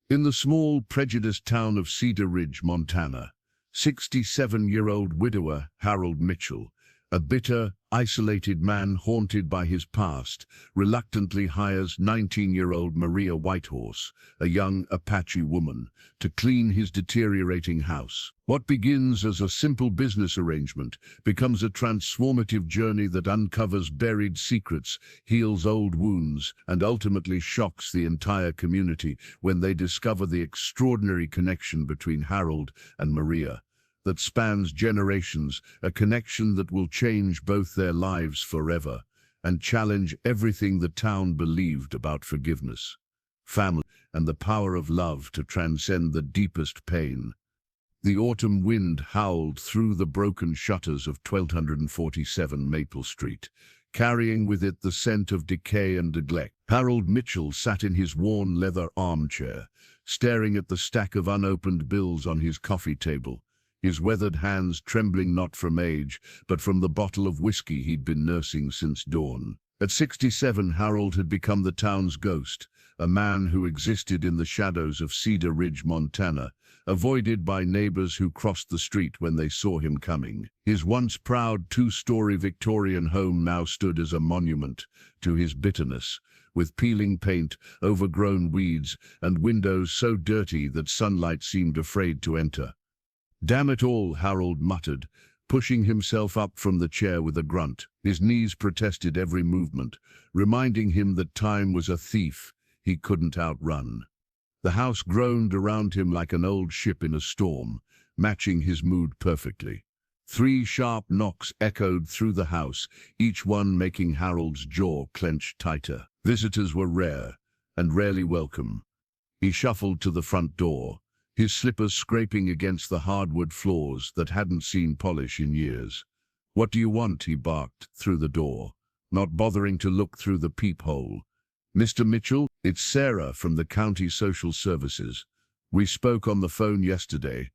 In the small, prejudiced town of Cedar Ridge, Montana, 67-year-old widower Harold Mitchell, a bitter, isolated man haunted by his past, reluctantly hires 19-year-old Maria Whitehorse, a young Apache woman, to clean his deteriorating house. What begins as a simple business arrangement becomes a transformative journey that uncovers buried secrets, heals old wounds, and ultimately shocks the entire community when they discover the extraordinary connection between Harold and Maria that spans generations, a connection that will change both their lives forever and challenge everything the town believed about forgiveness, family, and the power of love to transcend the deepest pain. The autumn wind howled through the broken shutters of 1247 Maple Street, carrying with it the scent of decay and neglect. Harold Mitchell sat in his worn leather armchair, staring at the stack of unopened bills on his coffee table, his weathered hands trembling not from age, but from the bottle of whiskey he'd been nursing since dawn. At 67, Harold had become the town's ghost, a man who existed in the shadows of Cedar Ridge, Montana, avoided by neighbors who crossed the street when they saw him coming. His once proud two-story Victorian home now stood as a monument to his bitterness, with peeling paint, overgrown weeds, and windows so dirty that sunlight seemed afraid to enter. "Damn it all," Harold muttered, pushing himself up from the chair with a grunt. His knees protested every movement, reminding him that time was a thief he couldn't outrun. The house groaned around him like an old ship in a storm, matching his mood perfectly. 3 sharp knocks echoed through the house, each one making Harold's jaw clench tighter. Visitors were rare, and rarely welcome. He shuffled to the front door, his slippers scraping against the hardwood floors that hadn't seen polish in years. "What do you want?" he barked through the door, not bothering to look through the peephole. "Mr. Mitchell, it's Sarah from the County Social Services. We spoke on the phone yesterday."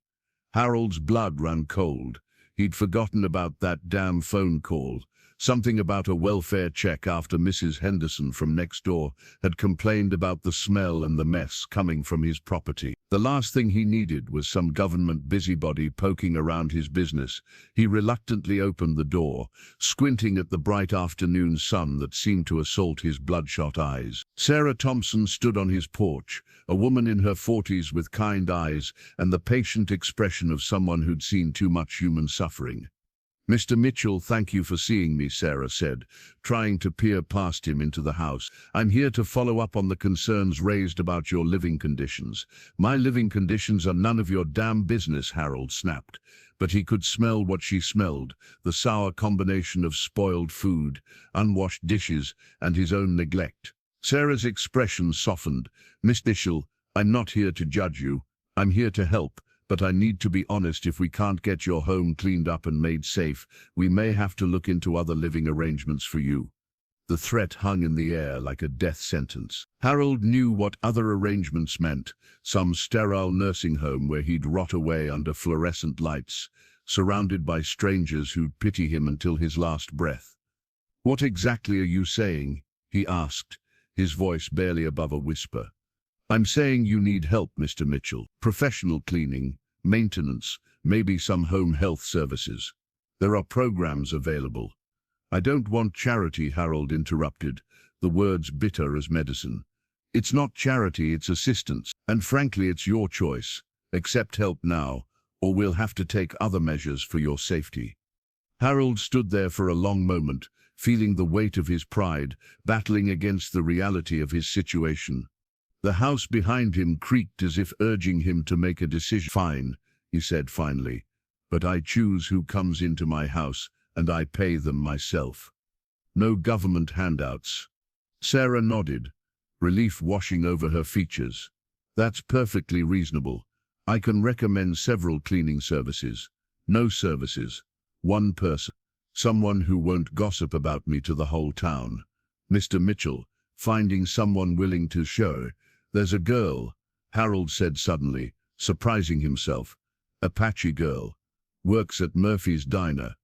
Harold's blood ran cold. He'd forgotten about that damn phone call. Something about a welfare check after Mrs. Henderson from next door had complained about the smell and the mess coming from his property. The last thing he needed was some government busybody poking around his business. He reluctantly opened the door, squinting at the bright afternoon sun that seemed to assault his bloodshot eyes. Sarah Thompson stood on his porch, a woman in her 40s with kind eyes and the patient expression of someone who'd seen too much human suffering. "Mr. Mitchell, thank you for seeing me," Sarah said, trying to peer past him into the house. "I'm here to follow up on the concerns raised about your living conditions." "My living conditions are none of your damn business," Harold snapped. But he could smell what she smelled, the sour combination of spoiled food, unwashed dishes, and his own neglect. Sarah's expression softened. "Miss Mitchell, I'm not here to judge you. I'm here to help. But I need to be honest, if we can't get your home cleaned up and made safe, we may have to look into other living arrangements for you." The threat hung in the air like a death sentence. Harold knew what other arrangements meant: some sterile nursing home where he'd rot away under fluorescent lights, surrounded by strangers who'd pity him until his last breath. "What exactly are you saying?" he asked, his voice barely above a whisper. "I'm saying you need help, Mr. Mitchell. Professional cleaning, maintenance, maybe some home health services. There are programs available." "I don't want charity," Harold interrupted, the words bitter as medicine. "It's not charity, it's assistance. And frankly, it's your choice. Accept help now, or we'll have to take other measures for your safety." Harold stood there for a long moment, feeling the weight of his pride, battling against the reality of his situation. The house behind him creaked as if urging him to make a decision. "Fine," he said finally, "but I choose who comes into my house, and I pay them myself. No government handouts." Sarah nodded, relief washing over her features. "That's perfectly reasonable. I can recommend several cleaning services. No services. One person. Someone who won't gossip about me to the whole town. Mr. Mitchell, finding someone willing to show. There's a girl," Harold said suddenly, surprising himself. "Apache girl. Works at Murphy's Diner.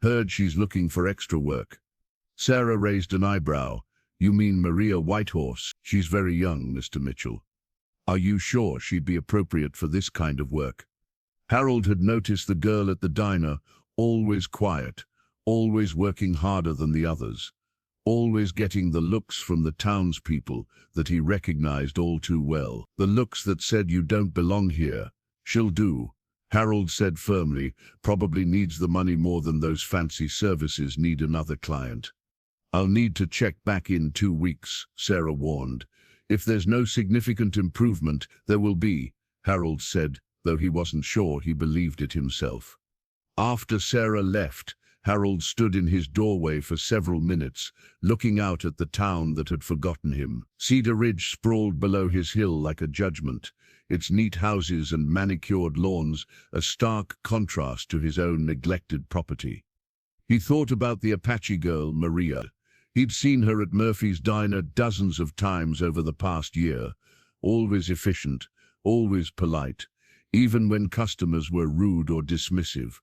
Heard she's looking for extra work." Sarah raised an eyebrow. "You mean Maria Whitehorse? She's very young, Mr. Mitchell." Are you sure she'd be appropriate for this kind of work? Harold had noticed the girl at the diner, always quiet, always working harder than the others, always getting the looks from the townspeople that he recognized all too well. The looks that said, "You don't belong here." "She'll do," Harold said firmly. "Probably needs the money more than those fancy services need another client." "I'll need to check back in 2 weeks," Sarah warned. "If there's no significant improvement, there will be," Harold said, though he wasn't sure he believed it himself. After Sarah left, Harold stood in his doorway for several minutes, looking out at the town that had forgotten him. Cedar Ridge sprawled below his hill like a judgment, its neat houses and manicured lawns a stark contrast to his own neglected property. He thought about the Apache girl, Maria. He'd seen her at Murphy's diner dozens of times over the past year, always efficient, always polite, even when customers were rude or dismissive.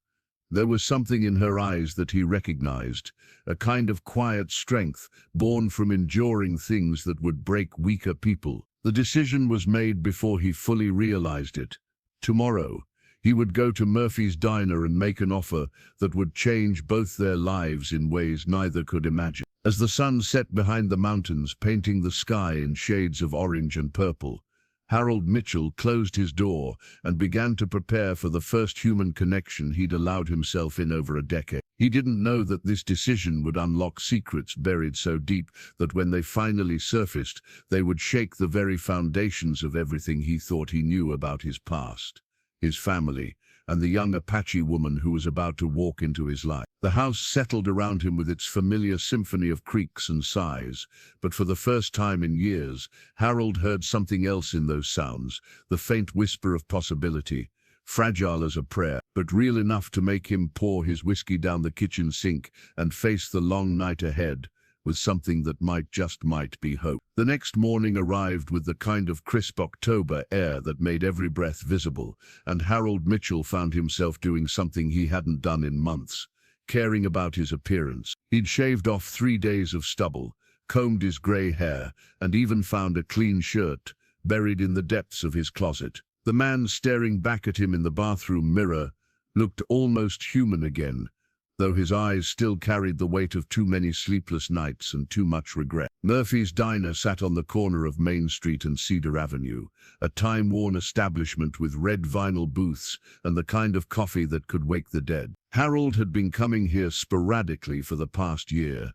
There was something in her eyes that he recognized, a kind of quiet strength born from enduring things that would break weaker people. The decision was made before he fully realized it. Tomorrow, he would go to Murphy's diner and make an offer that would change both their lives in ways neither could imagine. As the sun set behind the mountains, painting the sky in shades of orange and purple, Harold Mitchell closed his door and began to prepare for the first human connection he'd allowed himself in over a decade. He didn't know that this decision would unlock secrets buried so deep that when they finally surfaced, they would shake the very foundations of everything he thought he knew about his past, his family, and the young Apache woman who was about to walk into his life. The house settled around him with its familiar symphony of creaks and sighs, but for the first time in years, Harold heard something else in those sounds, the faint whisper of possibility, fragile as a prayer, but real enough to make him pour his whiskey down the kitchen sink and face the long night ahead with something that might be hope. The next morning arrived with the kind of crisp October air that made every breath visible, and Harold Mitchell found himself doing something he hadn't done in months, caring about his appearance. He'd shaved off 3 days of stubble, combed his grey hair, and even found a clean shirt buried in the depths of his closet. The man staring back at him in the bathroom mirror looked almost human again, though his eyes still carried the weight of too many sleepless nights and too much regret. Murphy's diner sat on the corner of Main Street and Cedar Avenue, a time-worn establishment with red vinyl booths and the kind of coffee that could wake the dead. Harold had been coming here sporadically for the past year,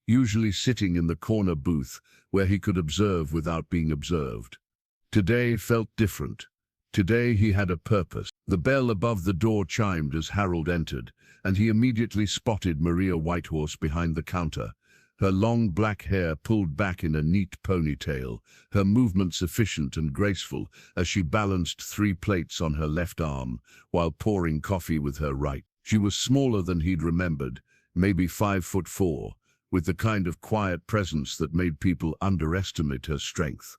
usually sitting in the corner booth where he could observe without being observed. Today felt different. Today he had a purpose. The bell above the door chimed as Harold entered, and he immediately spotted Maria Whitehorse behind the counter, her long black hair pulled back in a neat ponytail, her movements efficient and graceful as she balanced 3 plates on her left arm while pouring coffee with her right. She was smaller than he'd remembered, maybe 5'4", with the kind of quiet presence that made people underestimate her strength.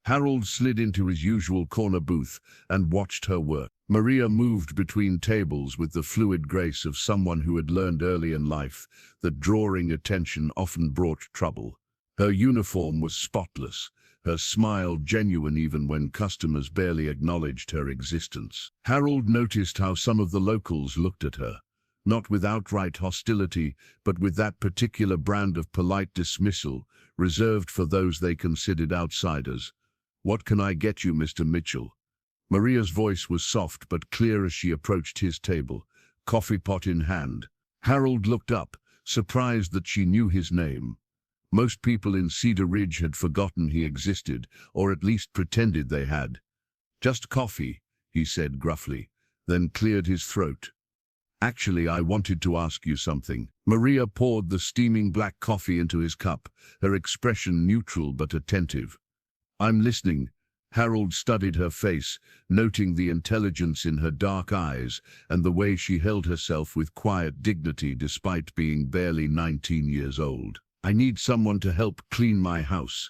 Harold slid into his usual corner booth and watched her work. Maria moved between tables with the fluid grace of someone who had learned early in life that drawing attention often brought trouble. Her uniform was spotless, her smile genuine even when customers barely acknowledged her existence. Harold noticed how some of the locals looked at her, not with outright hostility, but with that particular brand of polite dismissal reserved for those they considered outsiders. "What can I get you, Mr. Mitchell?" Maria's voice was soft but clear as she approached his table, coffee pot in hand. Harold looked up, surprised that she knew his name. Most people in Cedar Ridge had forgotten he existed, or at least pretended they had. "Just coffee," he said gruffly, then cleared his throat. "Actually, I wanted to ask you something." Maria poured the steaming black coffee into his cup, her expression neutral but attentive. "I'm listening." Harold studied her face, noting the intelligence in her dark eyes and the way she held herself with quiet dignity despite being barely 19 years old. "I need someone to help clean my house.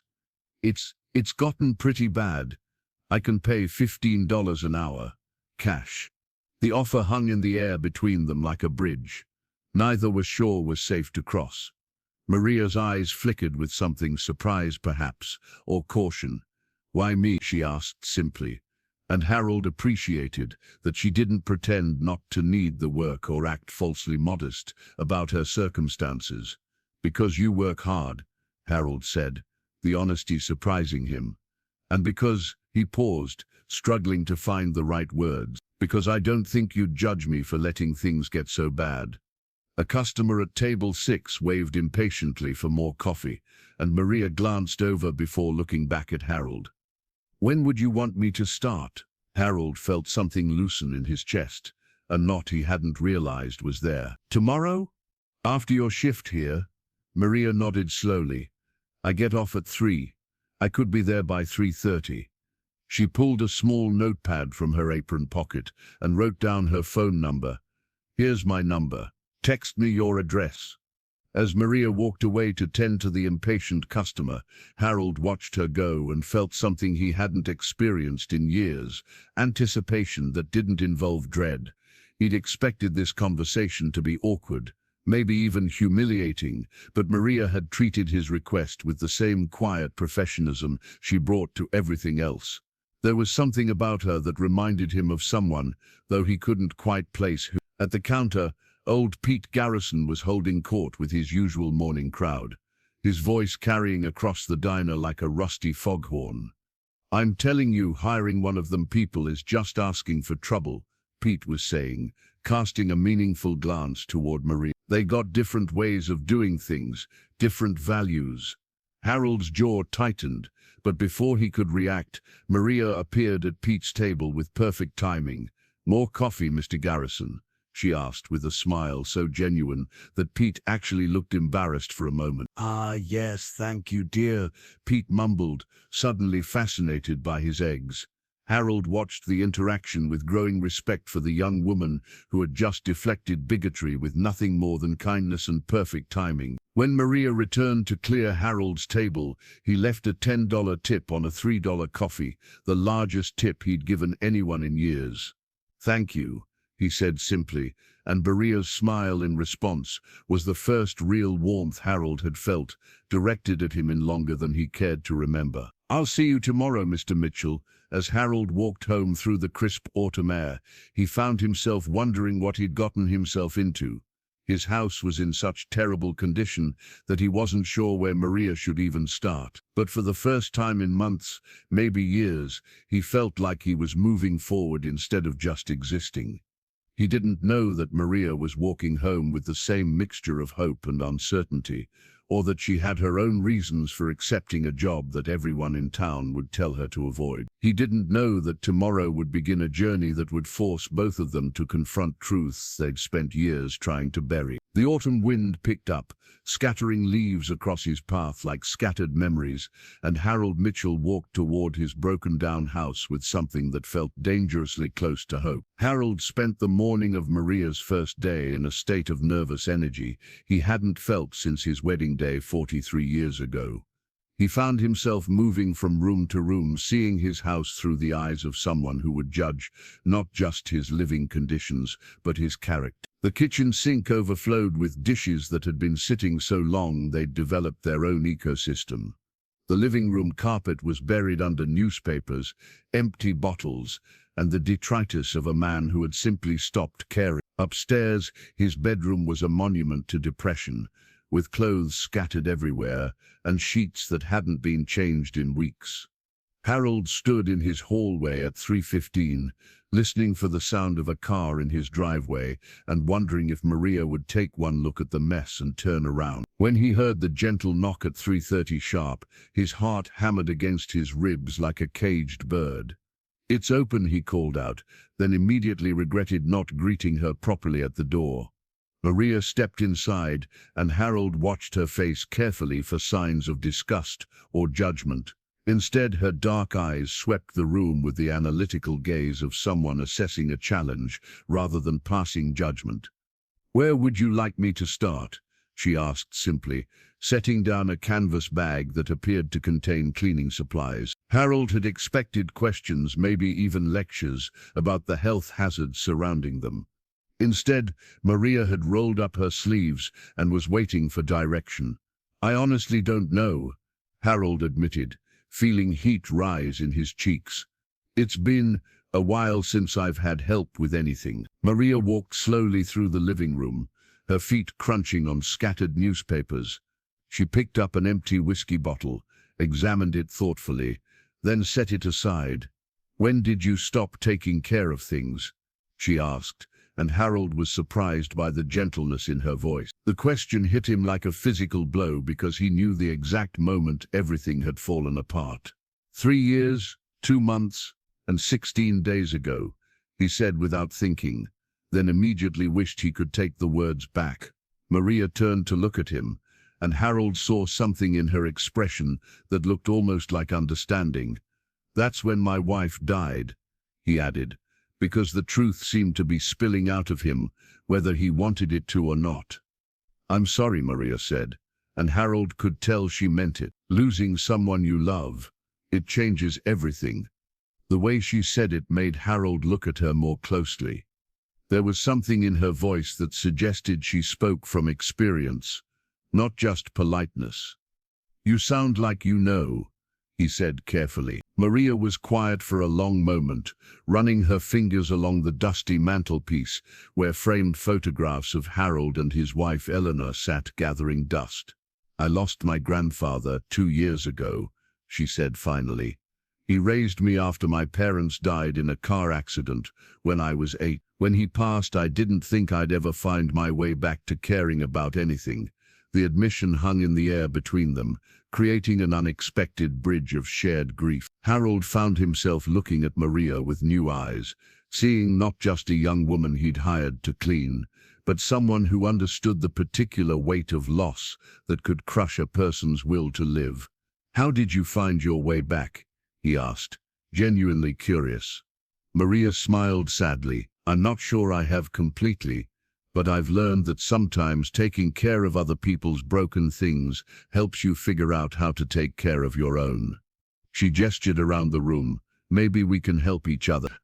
It's gotten pretty bad. I can pay $15 an hour, cash." The offer hung in the air between them like a bridge. Neither was sure was safe to cross. Maria's eyes flickered with something, surprise perhaps, or caution. "Why me?" she asked simply, and Harold appreciated that she didn't pretend not to need the work or act falsely modest about her circumstances. "Because you work hard," Harold said, the honesty surprising him. "And because," he paused, struggling to find the right words, "because I don't think you'd judge me for letting things get so bad." A customer at table 6 waved impatiently for more coffee, and Maria glanced over before looking back at Harold. "When would you want me to start?" Harold felt something loosen in his chest, a knot he hadn't realized was there. "Tomorrow? After your shift here?" Maria nodded slowly. "I get off at 3. I could be there by 3:30. She pulled a small notepad from her apron pocket and wrote down her phone number. "Here's my number. Text me your address." As Maria walked away to tend to the impatient customer, Harold watched her go and felt something he hadn't experienced in years, anticipation that didn't involve dread. He'd expected this conversation to be awkward, maybe even humiliating, but Maria had treated his request with the same quiet professionalism she brought to everything else. There was something about her that reminded him of someone, though he couldn't quite place who. At the counter, old Pete Garrison was holding court with his usual morning crowd, his voice carrying across the diner like a rusty foghorn. "I'm telling you, hiring one of them people is just asking for trouble," Pete was saying, casting a meaningful glance toward Maria. "They got different ways of doing things, different values." Harold's jaw tightened, but before he could react, Maria appeared at Pete's table with perfect timing. "More coffee, Mr. Garrison?" she asked with a smile so genuine that Pete actually looked embarrassed for a moment. "Ah, yes, thank you, dear," Pete mumbled, suddenly fascinated by his eggs. Harold watched the interaction with growing respect for the young woman who had just deflected bigotry with nothing more than kindness and perfect timing. When Maria returned to clear Harold's table, he left a $10 tip on a $3 coffee, the largest tip he'd given anyone in years. "Thank you," he said simply, and Maria's smile in response was the first real warmth Harold had felt, directed at him in longer than he cared to remember. "I'll see you tomorrow, Mr. Mitchell." As Harold walked home through the crisp autumn air, he found himself wondering what he'd gotten himself into. His house was in such terrible condition that he wasn't sure where Maria should even start. But for the first time in months, maybe years, he felt like he was moving forward instead of just existing. He didn't know that Maria was walking home with the same mixture of hope and uncertainty, or that she had her own reasons for accepting a job that everyone in town would tell her to avoid. He didn't know that tomorrow would begin a journey that would force both of them to confront truths they'd spent years trying to bury. The autumn wind picked up, scattering leaves across his path like scattered memories, and Harold Mitchell walked toward his broken-down house with something that felt dangerously close to hope. Harold spent the morning of Maria's first day in a state of nervous energy he hadn't felt since his wedding day 43 years ago. He found himself moving from room to room, seeing his house through the eyes of someone who would judge not just his living conditions, but his character. The kitchen sink overflowed with dishes that had been sitting so long they'd developed their own ecosystem. The living room carpet was buried under newspapers, empty bottles, and the detritus of a man who had simply stopped caring. Upstairs, his bedroom was a monument to depression, with clothes scattered everywhere and sheets that hadn't been changed in weeks. Harold stood in his hallway at 3:15, listening for the sound of a car in his driveway and wondering if Maria would take one look at the mess and turn around. When he heard the gentle knock at 3:30 sharp, his heart hammered against his ribs like a caged bird. "It's open," he called out, then immediately regretted not greeting her properly at the door. Maria stepped inside, and Harold watched her face carefully for signs of disgust or judgment. Instead, her dark eyes swept the room with the analytical gaze of someone assessing a challenge rather than passing judgment. "Where would you like me to start?" she asked simply, setting down a canvas bag that appeared to contain cleaning supplies. Harold had expected questions, maybe even lectures, about the health hazards surrounding them. Instead, Maria had rolled up her sleeves and was waiting for direction. "I honestly don't know," Harold admitted, feeling heat rise in his cheeks. "It's been a while since I've had help with anything." Maria walked slowly through the living room, her feet crunching on scattered newspapers. She picked up an empty whiskey bottle, examined it thoughtfully, then set it aside. "When did you stop taking care of things?" she asked, and Harold was surprised by the gentleness in her voice. The question hit him like a physical blow because he knew the exact moment everything had fallen apart. 3 years, 2 months, and 16 days ago, he said without thinking, then immediately wished he could take the words back. Maria turned to look at him, and Harold saw something in her expression that looked almost like understanding. "That's when my wife died," he added, because the truth seemed to be spilling out of him, whether he wanted it to or not. "I'm sorry," Maria said, and Harold could tell she meant it. Losing someone you love, it changes everything. The way she said it made Harold look at her more closely. There was something in her voice that suggested she spoke from experience, not just politeness. "You sound like you know," he said carefully. Maria was quiet for a long moment, running her fingers along the dusty mantelpiece where framed photographs of Harold and his wife Eleanor sat gathering dust. "I lost my grandfather 2 years ago," she said finally. "He raised me after my parents died in a car accident when I was 8. When he passed, I didn't think I'd ever find my way back to caring about anything." The admission hung in the air between them, creating an unexpected bridge of shared grief. Harold found himself looking at Maria with new eyes, seeing not just a young woman he'd hired to clean, but someone who understood the particular weight of loss that could crush a person's will to live. "How did you find your way back?" he asked, genuinely curious. Maria smiled sadly. "I'm not sure I have completely, but I've learned that sometimes taking care of other people's broken things helps you figure out how to take care of your own." She gestured around the room. "Maybe we can help each other."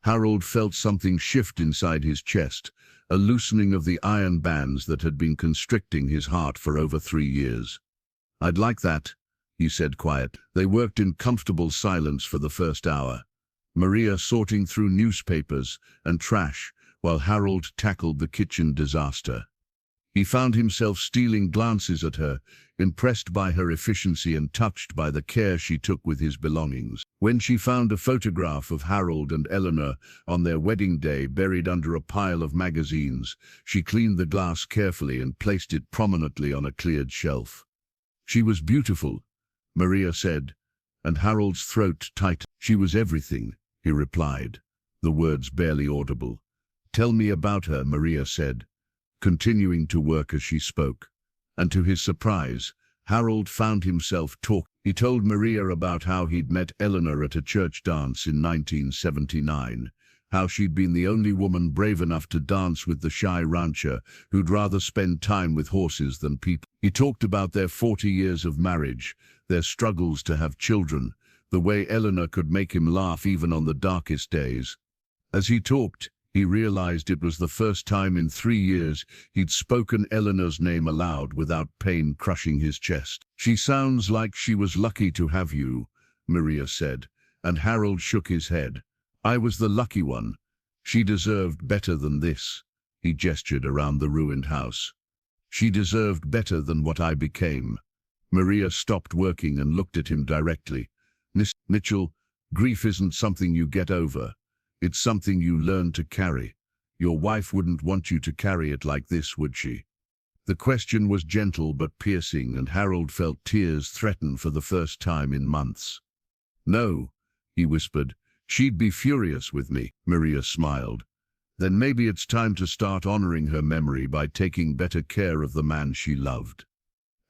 Harold felt something shift inside his chest, a loosening of the iron bands that had been constricting his heart for over 3 years. "I'd like that," he said quiet. They worked in comfortable silence for the first hour, Maria sorting through newspapers and trash, while Harold tackled the kitchen disaster. He found himself stealing glances at her, impressed by her efficiency and touched by the care she took with his belongings. When she found a photograph of Harold and Eleanor on their wedding day buried under a pile of magazines, she cleaned the glass carefully and placed it prominently on a cleared shelf. "She was beautiful," Maria said, and Harold's throat tightened. "She was everything," he replied, the words barely audible. "Tell me about her," Maria said, continuing to work as she spoke. And to his surprise, Harold found himself talking. He told Maria about how he'd met Eleanor at a church dance in 1979, how she'd been the only woman brave enough to dance with the shy rancher who'd rather spend time with horses than people. He talked about their 40 years of marriage, their struggles to have children, the way Eleanor could make him laugh even on the darkest days. As he talked, he realized it was the first time in 3 years he'd spoken Eleanor's name aloud without pain crushing his chest. "She sounds like she was lucky to have you," Maria said, and Harold shook his head. "I was the lucky one. She deserved better than this." He gestured around the ruined house. "She deserved better than what I became." Maria stopped working and looked at him directly. "Mitchell, grief isn't something you get over. It's something you learn to carry. Your wife wouldn't want you to carry it like this, would she?" The question was gentle but piercing, and Harold felt tears threaten for the first time in months. "No," he whispered. "She'd be furious with me." Maria smiled. "Then maybe it's time to start honoring her memory by taking better care of the man she loved."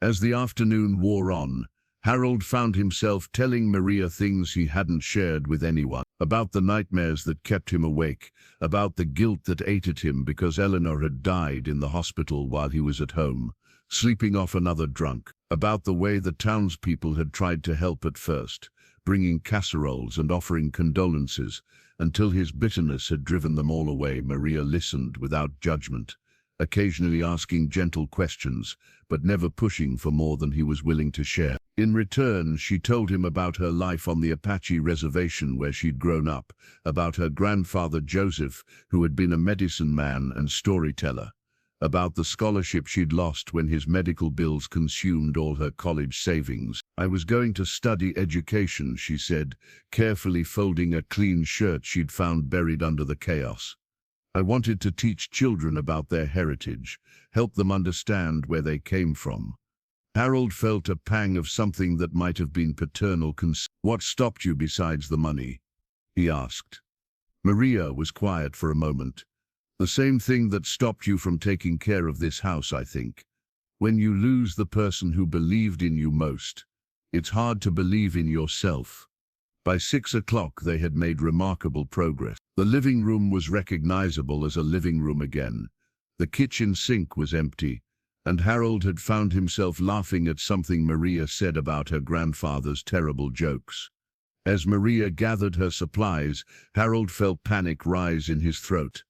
As the afternoon wore on, Harold found himself telling Maria things he hadn't shared with anyone. About the nightmares that kept him awake, about the guilt that ate at him because Eleanor had died in the hospital while he was at home, sleeping off another drunk, about the way the townspeople had tried to help at first, bringing casseroles and offering condolences, until his bitterness had driven them all away. Maria listened without judgment, occasionally asking gentle questions, but never pushing for more than he was willing to share. In return, she told him about her life on the Apache reservation where she'd grown up, about her grandfather Joseph, who had been a medicine man and storyteller, about the scholarship she'd lost when his medical bills consumed all her college savings. "I was going to study education," she said, carefully folding a clean shirt she'd found buried under the chaos. "I wanted to teach children about their heritage, help them understand where they came from." Harold felt a pang of something that might have been paternal concern. "What stopped you besides the money?" he asked. Maria was quiet for a moment. "The same thing that stopped you from taking care of this house, I think. When you lose the person who believed in you most, it's hard to believe in yourself." By 6 o'clock they had made remarkable progress. The living room was recognizable as a living room again. The kitchen sink was empty, and Harold had found himself laughing at something Maria said about her grandfather's terrible jokes. As Maria gathered her supplies, Harold felt panic rise in his throat.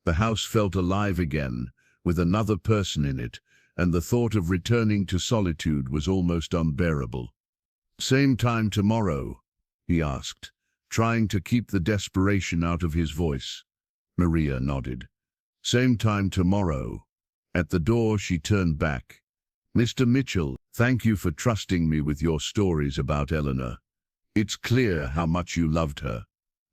The house felt alive again, with another person in it, and the thought of returning to solitude was almost unbearable. "Same time tomorrow?" he asked, trying to keep the desperation out of his voice. Maria nodded. "Same time tomorrow." At the door she turned back. "Mr. Mitchell, thank you for trusting me with your stories about Eleanor. It's clear how much you loved her."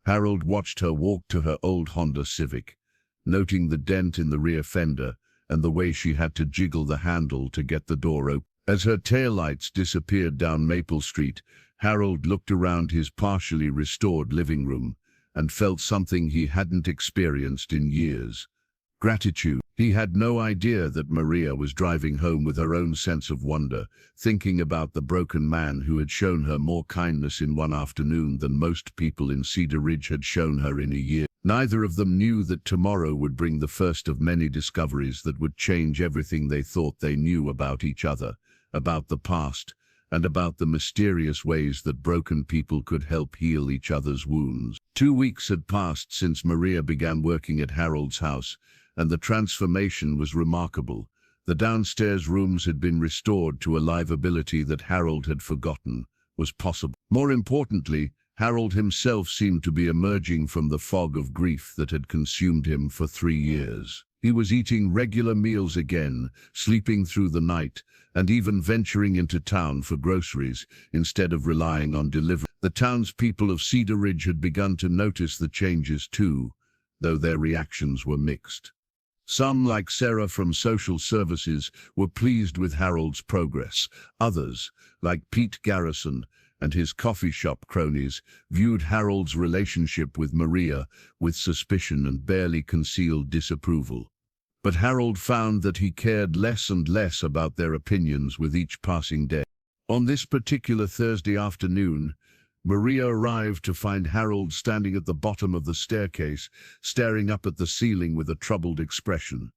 Harold watched her walk to her old Honda Civic, noting the dent in the rear fender and the way she had to jiggle the handle to get the door open. As her taillights disappeared down Maple Street, Harold looked around his partially restored living room and felt something he hadn't experienced in years: gratitude. He had no idea that Maria was driving home with her own sense of wonder, thinking about the broken man who had shown her more kindness in one afternoon than most people in Cedar Ridge had shown her in a year. Neither of them knew that tomorrow would bring the first of many discoveries that would change everything they thought they knew about each other, about the past, and about the mysterious ways that broken people could help heal each other's wounds. 2 weeks had passed since Maria began working at Harold's house, and the transformation was remarkable. The downstairs rooms had been restored to a livability that Harold had forgotten was possible. More importantly, Harold himself seemed to be emerging from the fog of grief that had consumed him for 3 years. He was eating regular meals again, sleeping through the night, and even venturing into town for groceries instead of relying on delivery. The townspeople of Cedar Ridge had begun to notice the changes too, though their reactions were mixed. Some, like Sarah from social services, were pleased with Harold's progress. Others, like Pete Garrison and his coffee shop cronies, viewed Harold's relationship with Maria with suspicion and barely concealed disapproval. But Harold found that he cared less and less about their opinions with each passing day. On this particular Thursday afternoon, Maria arrived to find Harold standing at the bottom of the staircase, staring up at the ceiling with a troubled expression.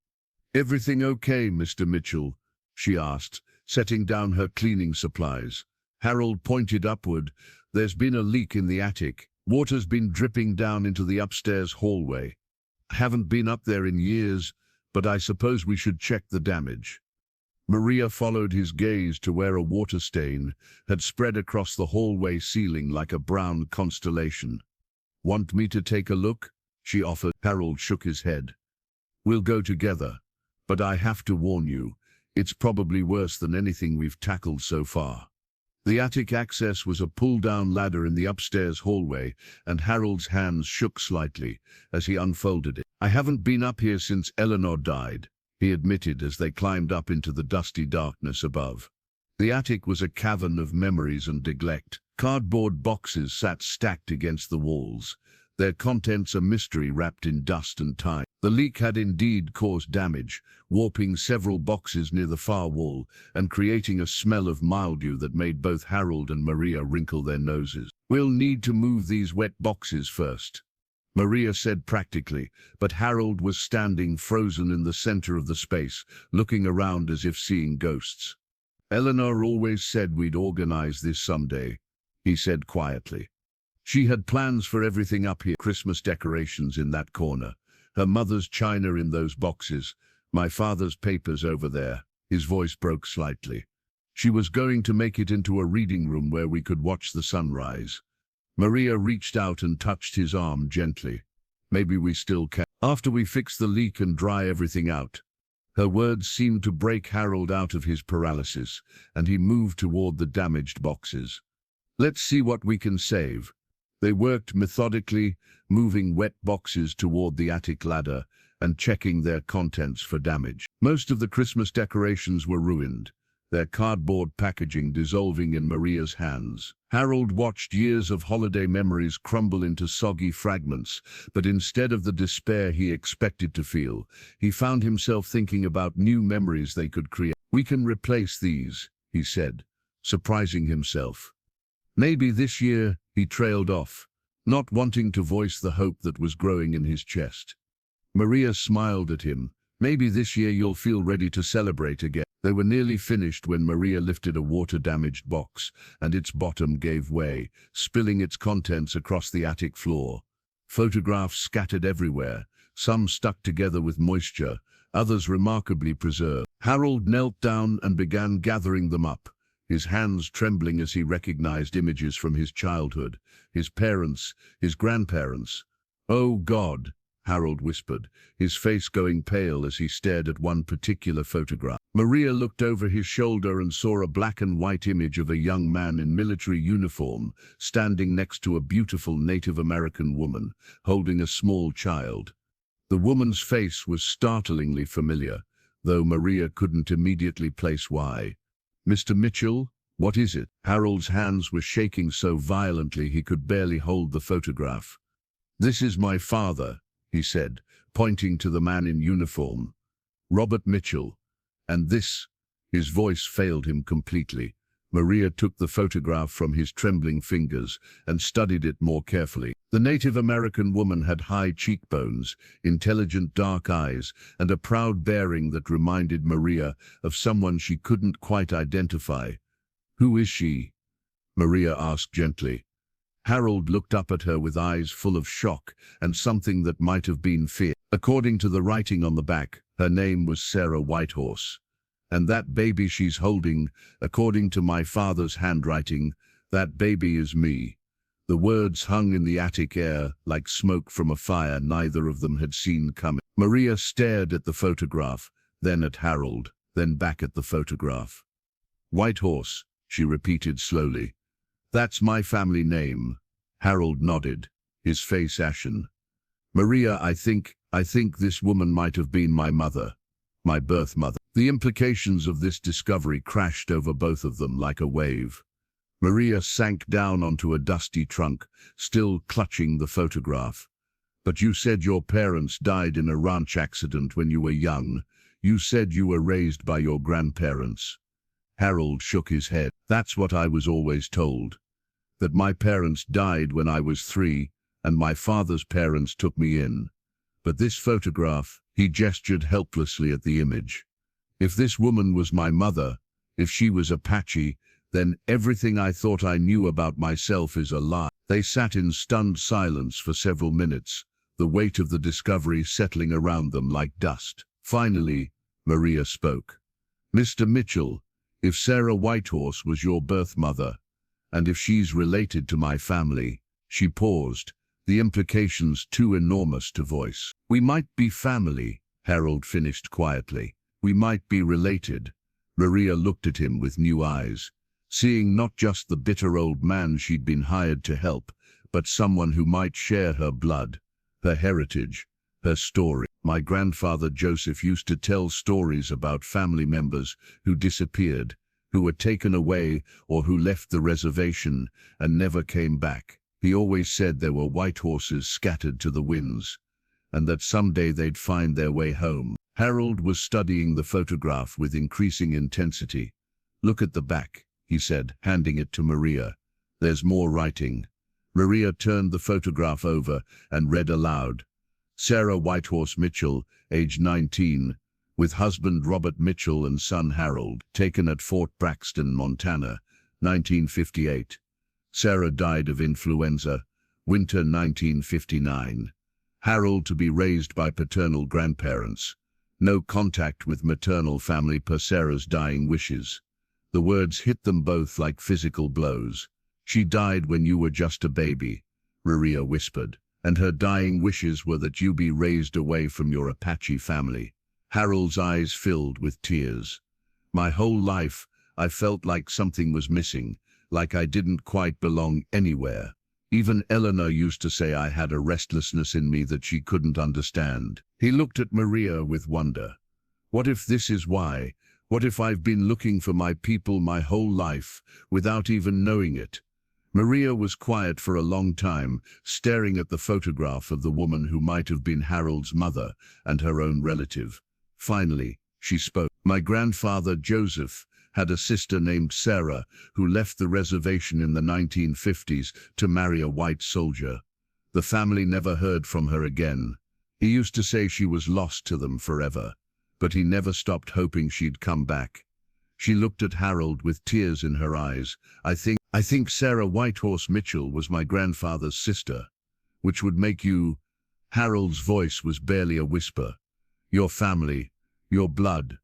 "Everything okay, Mr. Mitchell?" she asked, setting down her cleaning supplies. Harold pointed upward. "There's been a leak in the attic. Water's been dripping down into the upstairs hallway. I haven't been up there in years, but I suppose we should check the damage." Maria followed his gaze to where a water stain had spread across the hallway ceiling like a brown constellation. "Want me to take a look?" she offered. Harold shook his head. "We'll go together, but I have to warn you, it's probably worse than anything we've tackled so far." The attic access was a pull-down ladder in the upstairs hallway, and Harold's hands shook slightly as he unfolded it. "I haven't been up here since Eleanor died," he admitted as they climbed up into the dusty darkness above. The attic was a cavern of memories and neglect. Cardboard boxes sat stacked against the walls, their contents a mystery wrapped in dust and time. The leak had indeed caused damage, warping several boxes near the far wall and creating a smell of mildew that made both Harold and Maria wrinkle their noses. "We'll need to move these wet boxes first," Maria said practically, but Harold was standing frozen in the center of the space, looking around as if seeing ghosts. "Eleanor always said we'd organize this someday," he said quietly. She had plans for everything up here: Christmas decorations in that corner, her mother's china in those boxes, My father's papers over there. His voice broke slightly. She was going to make it into a reading room where we could watch the sunrise. Maria reached out and touched his arm gently. Maybe we still can. After we fix the leak and dry everything out. Her words seemed to break Harold out of his paralysis, and he moved toward the damaged boxes. Let's see what we can save. They worked methodically, moving wet boxes toward the attic ladder and checking their contents for damage. Most of the Christmas decorations were ruined, their cardboard packaging dissolving in Maria's hands. Harold watched years of holiday memories crumble into soggy fragments, but instead of the despair he expected to feel, he found himself thinking about new memories they could create. We can replace these, he said, surprising himself. Maybe this year, he trailed off, not wanting to voice the hope that was growing in his chest. Maria smiled at him. Maybe this year you'll feel ready to celebrate again. They were nearly finished when Maria lifted a water-damaged box, and its bottom gave way, spilling its contents across the attic floor. Photographs scattered everywhere, some stuck together with moisture, others remarkably preserved. Harold knelt down and began gathering them up, his hands trembling as he recognized images from his childhood, his parents, his grandparents. "Oh God," Harold whispered, his face going pale as he stared at one particular photograph. Maria looked over his shoulder and saw a black and white image of a young man in military uniform standing next to a beautiful Native American woman, holding a small child. The woman's face was startlingly familiar, though Maria couldn't immediately place why. "Mr. Mitchell, what is it?" Harold's hands were shaking so violently he could barely hold the photograph. "This is my father," he said, pointing to the man in uniform. "Robert Mitchell. And this..." His voice failed him completely. Maria took the photograph from his trembling fingers and studied it more carefully. The Native American woman had high cheekbones, intelligent dark eyes, and a proud bearing that reminded Maria of someone she couldn't quite identify. "Who is she?" Maria asked gently. Harold looked up at her with eyes full of shock and something that might have been fear. According to the writing on the back, her name was Sarah Whitehorse. "And that baby she's holding, according to my father's handwriting, that baby is me." The words hung in the attic air like smoke from a fire neither of them had seen coming. Maria stared at the photograph, then at Harold, then back at the photograph. "Whitehorse," she repeated slowly. "That's my family name." Harold nodded, his face ashen. "Maria, I think this woman might have been my mother, my birth mother." The implications of this discovery crashed over both of them like a wave. Maria sank down onto a dusty trunk, still clutching the photograph. "But you said your parents died in a ranch accident when you were young. You said you were raised by your grandparents." Harold shook his head. "That's what I was always told. That my parents died when I was 3, and my father's parents took me in. But this photograph," he gestured helplessly at the image. "If this woman was my mother, if she was Apache, then everything I thought I knew about myself is a lie." They sat in stunned silence for several minutes, the weight of the discovery settling around them like dust. Finally, Maria spoke. "Mr. Mitchell, if Sarah Whitehorse was your birth mother, and if she's related to my family..." She paused, the implications too enormous to voice. "We might be family," Harold finished quietly. "We might be related." Maria looked at him with new eyes, seeing not just the bitter old man she'd been hired to help, but someone who might share her blood, her heritage, her story. "My grandfather Joseph used to tell stories about family members who disappeared, who were taken away or who left the reservation and never came back. He always said there were white horses scattered to the winds, and that someday they'd find their way home." Harold was studying the photograph with increasing intensity. "Look at the back," he said, handing it to Maria. "There's more writing." Maria turned the photograph over and read aloud. "Sarah Whitehorse Mitchell, age 19, with husband Robert Mitchell and son Harold, taken at Fort Braxton, Montana, 1958. Sarah died of influenza, winter 1959. Harold to be raised by paternal grandparents. No contact with maternal family per Sarah's dying wishes. The words hit them both like physical blows. She died when you were just a baby, Maria whispered, and her dying wishes were that you be raised away from your Apache family. Harold's eyes filled with tears. My whole life, I felt like something was missing, like I didn't quite belong anywhere. Even Eleanor used to say I had a restlessness in me that she couldn't understand. He looked at Maria with wonder. What if this is why? What if I've been looking for my people my whole life, without even knowing it? Maria was quiet for a long time, staring at the photograph of the woman who might have been Harold's mother and her own relative. Finally, she spoke. My grandfather, Joseph, had a sister named Sarah who left the reservation in the 1950s to marry a white soldier. The family never heard from her again. He used to say she was lost to them forever, but he never stopped hoping she'd come back. She looked at Harold with tears in her eyes. I think Sarah Whitehorse Mitchell was my grandfather's sister, which would make you... Harold's voice was barely a whisper. Your family, your blood.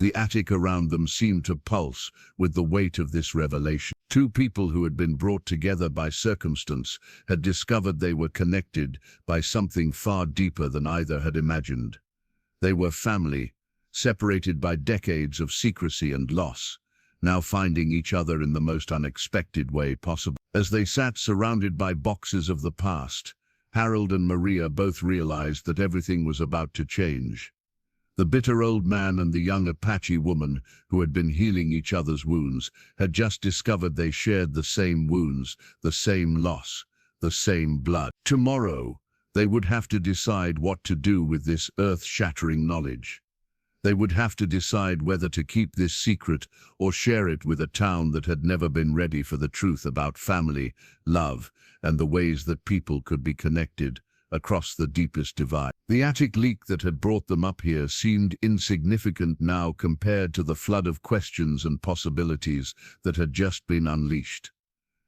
The attic around them seemed to pulse with the weight of this revelation. Two people who had been brought together by circumstance had discovered they were connected by something far deeper than either had imagined. They were family, separated by decades of secrecy and loss, now finding each other in the most unexpected way possible. As they sat surrounded by boxes of the past, Harold and Maria both realized that everything was about to change. The bitter old man and the young Apache woman, who had been healing each other's wounds, had just discovered they shared the same wounds, the same loss, the same blood. Tomorrow, they would have to decide what to do with this earth-shattering knowledge. They would have to decide whether to keep this secret or share it with a town that had never been ready for the truth about family, love, and the ways that people could be connected across the deepest divide. The attic leak that had brought them up here seemed insignificant now compared to the flood of questions and possibilities that had just been unleashed.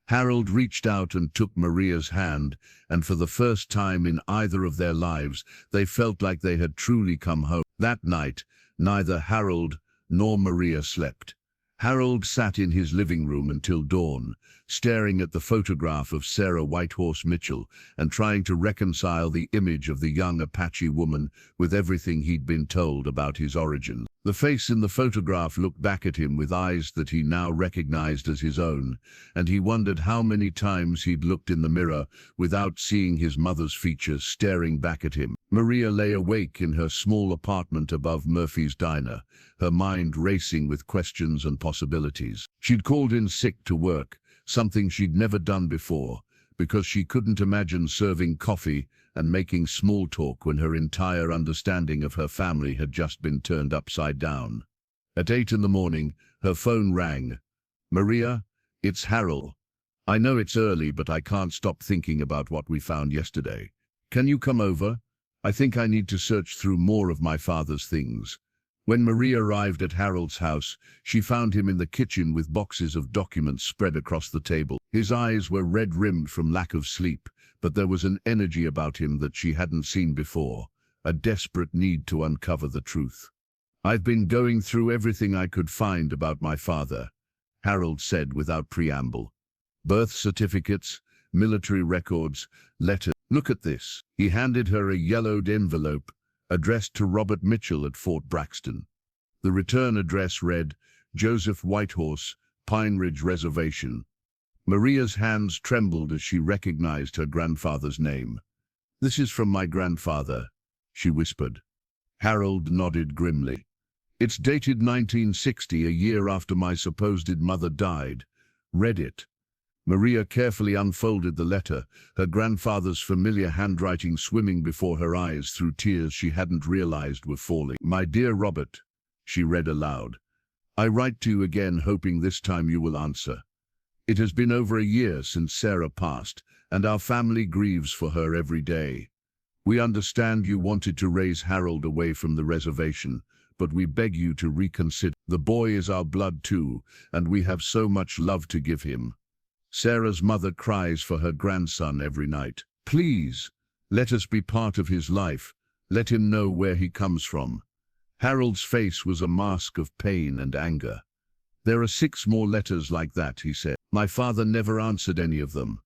Harold reached out and took Maria's hand, and for the first time in either of their lives, they felt like they had truly come home. That night, neither Harold nor Maria slept. Harold sat in his living room until dawn, staring at the photograph of Sarah Whitehorse Mitchell and trying to reconcile the image of the young Apache woman with everything he'd been told about his origins. The face in the photograph looked back at him with eyes that he now recognized as his own, and he wondered how many times he'd looked in the mirror without seeing his mother's features staring back at him. Maria lay awake in her small apartment above Murphy's Diner, her mind racing with questions and possibilities. She'd called in sick to work, something she'd never done before, because she couldn't imagine serving coffee and making small talk when her entire understanding of her family had just been turned upside down. At 8 in the morning, her phone rang. Maria, it's Harold. I know it's early, but I can't stop thinking about what we found yesterday. Can you come over? I think I need to search through more of my father's things. When Maria arrived at Harold's house, she found him in the kitchen with boxes of documents spread across the table. His eyes were red-rimmed from lack of sleep, but there was an energy about him that she hadn't seen before, a desperate need to uncover the truth. I've been going through everything I could find about my father, Harold said without preamble. Birth certificates, military records, letters. Look at this. He handed her a yellowed envelope addressed to Robert Mitchell at Fort Braxton. The return address read, Joseph Whitehorse, Pine Ridge Reservation. Maria's hands trembled as she recognized her grandfather's name. This is from my grandfather, she whispered. Harold nodded grimly. It's dated 1960, a year after my supposed mother died. Read it. Maria carefully unfolded the letter, her grandfather's familiar handwriting swimming before her eyes through tears she hadn't realized were falling. My dear Robert, she read aloud, I write to you again, hoping this time you will answer. It has been over a year since Sarah passed, and our family grieves for her every day. We understand you wanted to raise Harold away from the reservation, but we beg you to reconsider. The boy is our blood too, and we have so much love to give him. Sarah's mother cries for her grandson every night. Please, let us be part of his life. Let him know where he comes from. Harold's face was a mask of pain and anger. "There are 6 more letters like that," he said. "My father never answered any of them.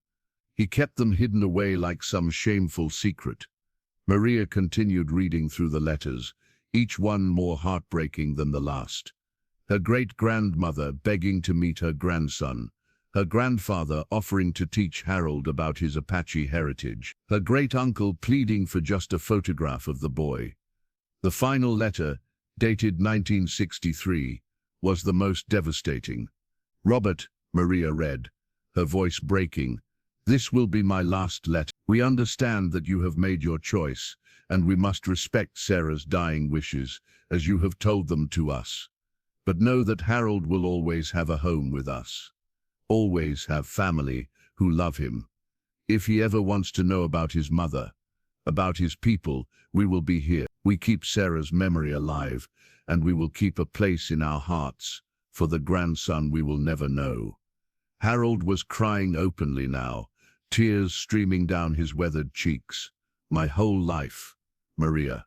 He kept them hidden away like some shameful secret." Maria continued reading through the letters, each one more heartbreaking than the last. Her great-grandmother begging to meet her grandson, her grandfather offering to teach Harold about his Apache heritage, her great-uncle pleading for just a photograph of the boy. The final letter, dated 1963, was the most devastating. "Robert," Maria read, her voice breaking, "this will be my last letter. We understand that you have made your choice, and we must respect Sarah's dying wishes, as you have told them to us. But know that Harold will always have a home with us. Always have family who love him. If he ever wants to know about his mother, about his people, we will be here. We keep Sarah's memory alive, and we will keep a place in our hearts for the grandson we will never know." Harold was crying openly now, tears streaming down his weathered cheeks. "My whole life, Maria,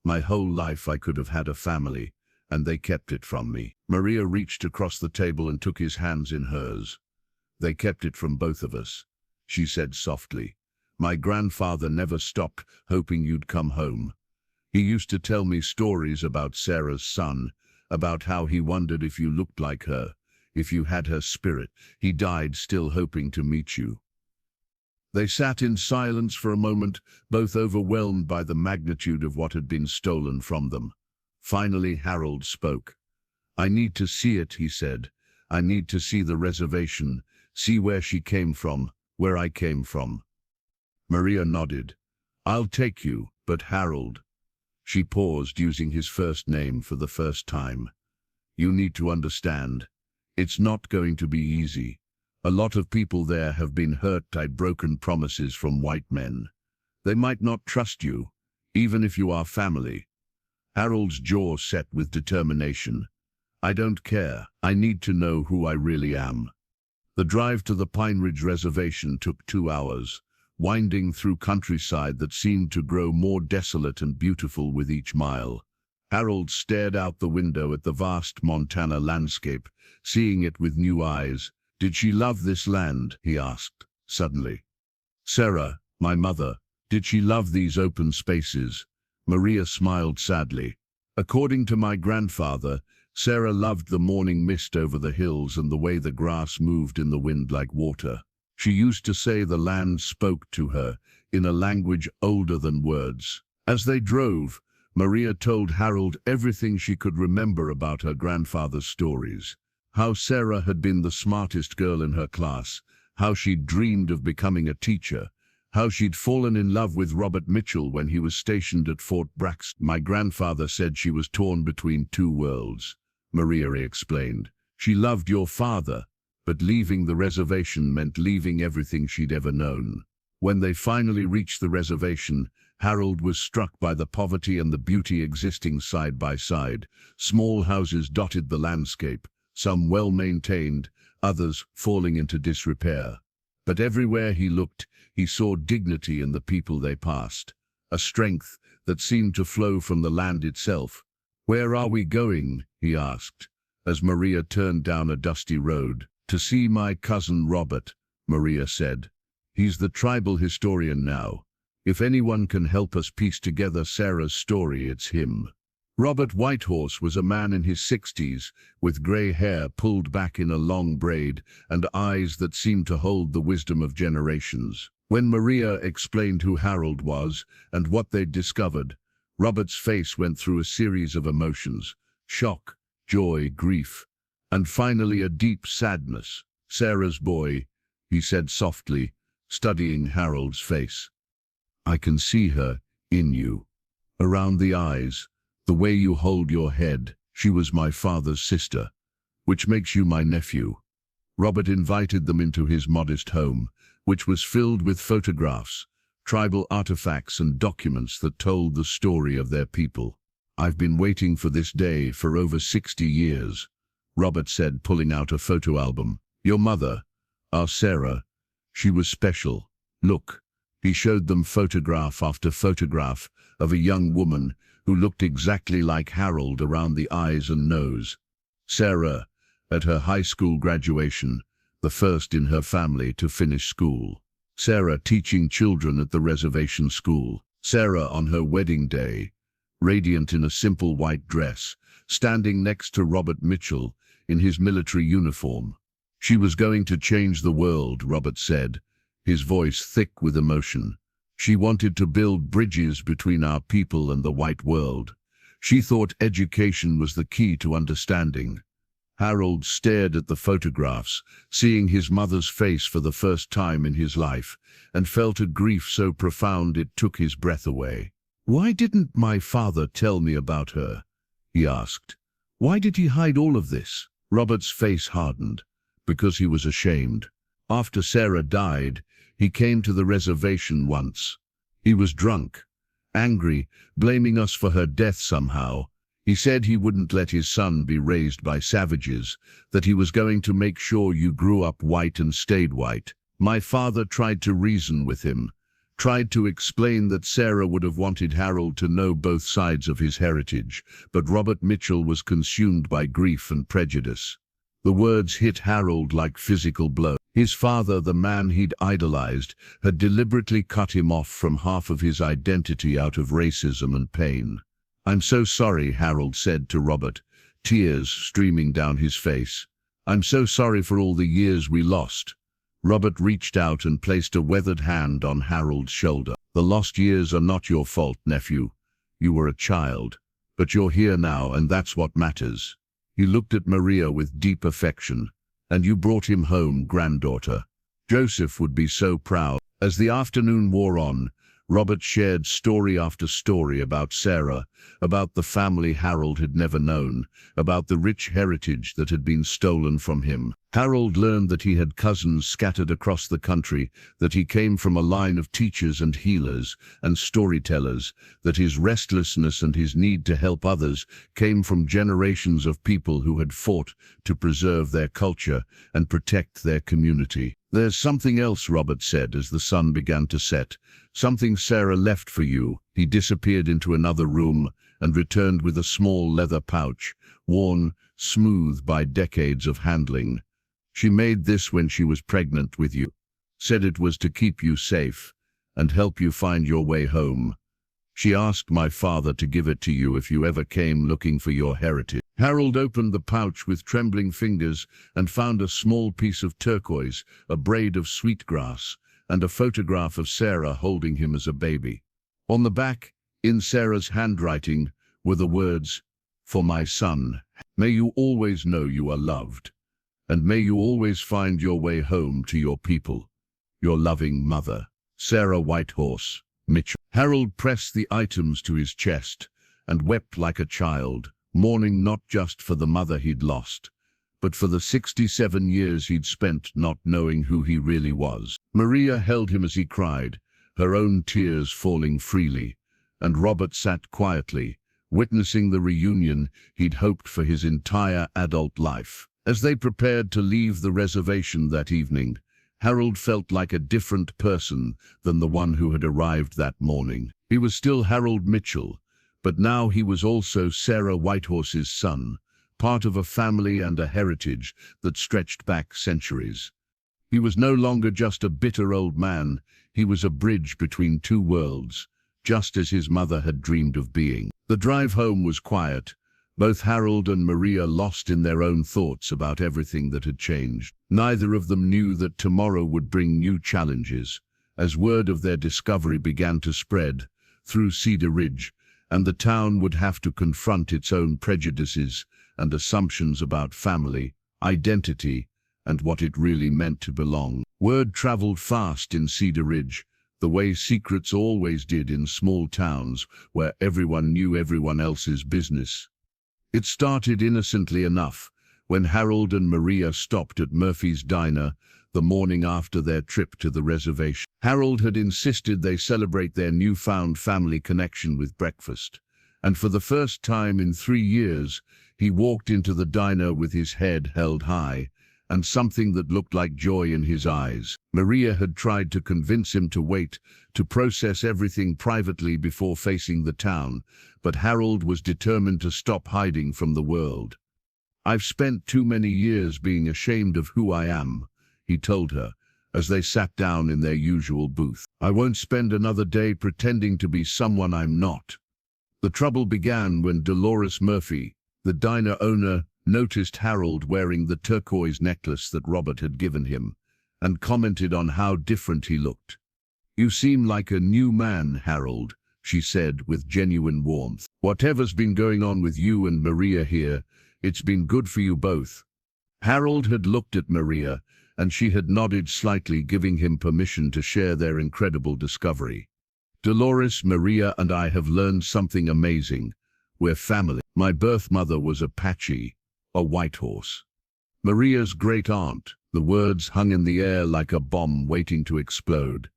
my whole life I could have had a family, and they kept it from me." Maria reached across the table and took his hands in hers. "They kept it from both of us," she said softly. "My grandfather never stopped hoping you'd come home. He used to tell me stories about Sarah's son, about how he wondered if you looked like her, if you had her spirit. He died still hoping to meet you." They sat in silence for a moment, both overwhelmed by the magnitude of what had been stolen from them. Finally, Harold spoke. "I need to see it," he said. "I need to see the reservation, see where she came from, where I came from." Maria nodded. "I'll take you, but Harold—" She paused, using his first name for the first time. "You need to understand. It's not going to be easy. A lot of people there have been hurt by broken promises from white men. They might not trust you, even if you are family." Harold's jaw set with determination. "I don't care. I need to know who I really am." The drive to the Pine Ridge Reservation took 2 hours, winding through countryside that seemed to grow more desolate and beautiful with each mile. Harold stared out the window at the vast Montana landscape, seeing it with new eyes. "Did she love this land?" he asked, suddenly. "Sarah, my mother, did she love these open spaces?" Maria smiled sadly. "According to my grandfather, Sarah loved the morning mist over the hills and the way the grass moved in the wind like water. She used to say the land spoke to her in a language older than words." As they drove, Maria told Harold everything she could remember about her grandfather's stories. How Sarah had been the smartest girl in her class, how she'd dreamed of becoming a teacher, how she'd fallen in love with Robert Mitchell when he was stationed at Fort Braxton. "My grandfather said she was torn between 2 worlds, Maria explained. "She loved your father, but leaving the reservation meant leaving everything she'd ever known." When they finally reached the reservation, Harold was struck by the poverty and the beauty existing side by side. Small houses dotted the landscape, some well-maintained, others falling into disrepair. But everywhere he looked, he saw dignity in the people they passed, a strength that seemed to flow from the land itself. "Where are we going?" he asked, as Maria turned down a dusty road. "To see my cousin Robert," Maria said. "He's the tribal historian now. If anyone can help us piece together Sarah's story, it's him." Robert Whitehorse was a man in his 60s, with grey hair pulled back in a long braid and eyes that seemed to hold the wisdom of generations. When Maria explained who Harold was and what they'd discovered, Robert's face went through a series of emotions: shock, joy, grief, and finally a deep sadness. "Sarah's boy," he said softly, studying Harold's face. "I can see her in you. Around the eyes, the way you hold your head. She was my father's sister, which makes you my nephew." Robert invited them into his modest home, which was filled with photographs, tribal artifacts and documents that told the story of their people. "I've been waiting for this day for over 60 years, Robert said, pulling out a photo album. "Your mother, our Sarah, she was special. Look." He showed them photograph after photograph of a young woman who looked exactly like Harold around the eyes and nose. Sarah, at her high school graduation, the first in her family to finish school. Sarah teaching children at the reservation school. Sarah on her wedding day, radiant in a simple white dress, standing next to Robert Mitchell in his military uniform. She was going to change the world, Robert said, his voice thick with emotion. She wanted to build bridges between our people and the white world. She thought education was the key to understanding. Harold stared at the photographs, seeing his mother's face for the first time in his life, and felt a grief so profound it took his breath away. "Why didn't my father tell me about her?" he asked. "Why did he hide all of this?" Robert's face hardened, because he was ashamed. After Sarah died, he came to the reservation once. He was drunk, angry, blaming us for her death somehow. He said he wouldn't let his son be raised by savages, that he was going to make sure you grew up white and stayed white. My father tried to reason with him, tried to explain that Sarah would have wanted Harold to know both sides of his heritage, but Robert Mitchell was consumed by grief and prejudice. The words hit Harold like physical blows. His father, the man he'd idolized, had deliberately cut him off from half of his identity out of racism and pain. "I'm so sorry," Harold said to Robert, tears streaming down his face. "I'm so sorry for all the years we lost." Robert reached out and placed a weathered hand on Harold's shoulder. "The lost years are not your fault, nephew. You were a child. But you're here now, and that's what matters." He looked at Maria with deep affection. "And you brought him home, granddaughter. Joseph would be so proud." As the afternoon wore on, Robert shared story after story about Sarah, about the family Harold had never known, about the rich heritage that had been stolen from him. Harold learned that he had cousins scattered across the country, that he came from a line of teachers and healers and storytellers, that his restlessness and his need to help others came from generations of people who had fought to preserve their culture and protect their community. "There's something else," Robert said as the sun began to set. "Something Sarah left for you." He disappeared into another room and returned with a small leather pouch, worn smooth by decades of handling. "She made this when she was pregnant with you. Said it was to keep you safe and help you find your way home. She asked my father to give it to you if you ever came looking for your heritage." Harold opened the pouch with trembling fingers and found a small piece of turquoise, a braid of sweetgrass, and a photograph of Sarah holding him as a baby. On the back, in Sarah's handwriting, were the words, "For my son, may you always know you are loved, and may you always find your way home to your people. Your loving mother, Sarah Whitehorse, Mitchell." Harold pressed the items to his chest and wept like a child, mourning not just for the mother he'd lost, but for the 67 years he'd spent not knowing who he really was. Maria held him as he cried, her own tears falling freely, and Robert sat quietly, witnessing the reunion he'd hoped for his entire adult life. As they prepared to leave the reservation that evening, Harold felt like a different person than the one who had arrived that morning. He was still Harold Mitchell, but now he was also Sarah Whitehorse's son, part of a family and a heritage that stretched back centuries. He was no longer just a bitter old man, he was a bridge between two worlds, just as his mother had dreamed of being. The drive home was quiet, both Harold and Maria lost in their own thoughts about everything that had changed. Neither of them knew that tomorrow would bring new challenges, as word of their discovery began to spread through Cedar Ridge, and the town would have to confront its own prejudices and assumptions about family, identity, and what it really meant to belong. Word traveled fast in Cedar Ridge, the way secrets always did in small towns where everyone knew everyone else's business. It started innocently enough when Harold and Maria stopped at Murphy's Diner the morning after their trip to the reservation. Harold had insisted they celebrate their newfound family connection with breakfast, and for the first time in 3 years, he walked into the diner with his head held high, and something that looked like joy in his eyes. Maria had tried to convince him to wait, to process everything privately before facing the town, but Harold was determined to stop hiding from the world. "I've spent too many years being ashamed of who I am," he told her, as they sat down in their usual booth. "I won't spend another day pretending to be someone I'm not." The trouble began when Dolores Murphy, the diner owner, noticed Harold wearing the turquoise necklace that Robert had given him, and commented on how different he looked. "You seem like a new man, Harold," she said with genuine warmth. "Whatever's been going on with you and Maria here, it's been good for you both." Harold had looked at Maria, and she had nodded slightly, giving him permission to share their incredible discovery. "Dolores, Maria, and I have learned something amazing. We're family. My birth mother was Apache, a Whitehorse. Maria's great-aunt." The words hung in the air like a bomb waiting to explode.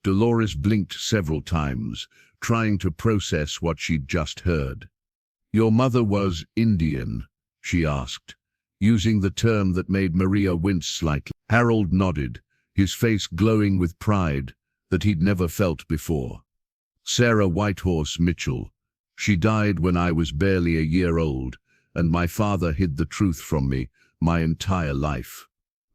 Dolores blinked several times, trying to process what she'd just heard. "Your mother was Indian?" she asked, using the term that made Maria wince slightly. Harold nodded, his face glowing with pride that he'd never felt before. "Sarah Whitehorse Mitchell. She died when I was barely a year old, and my father hid the truth from me my entire life.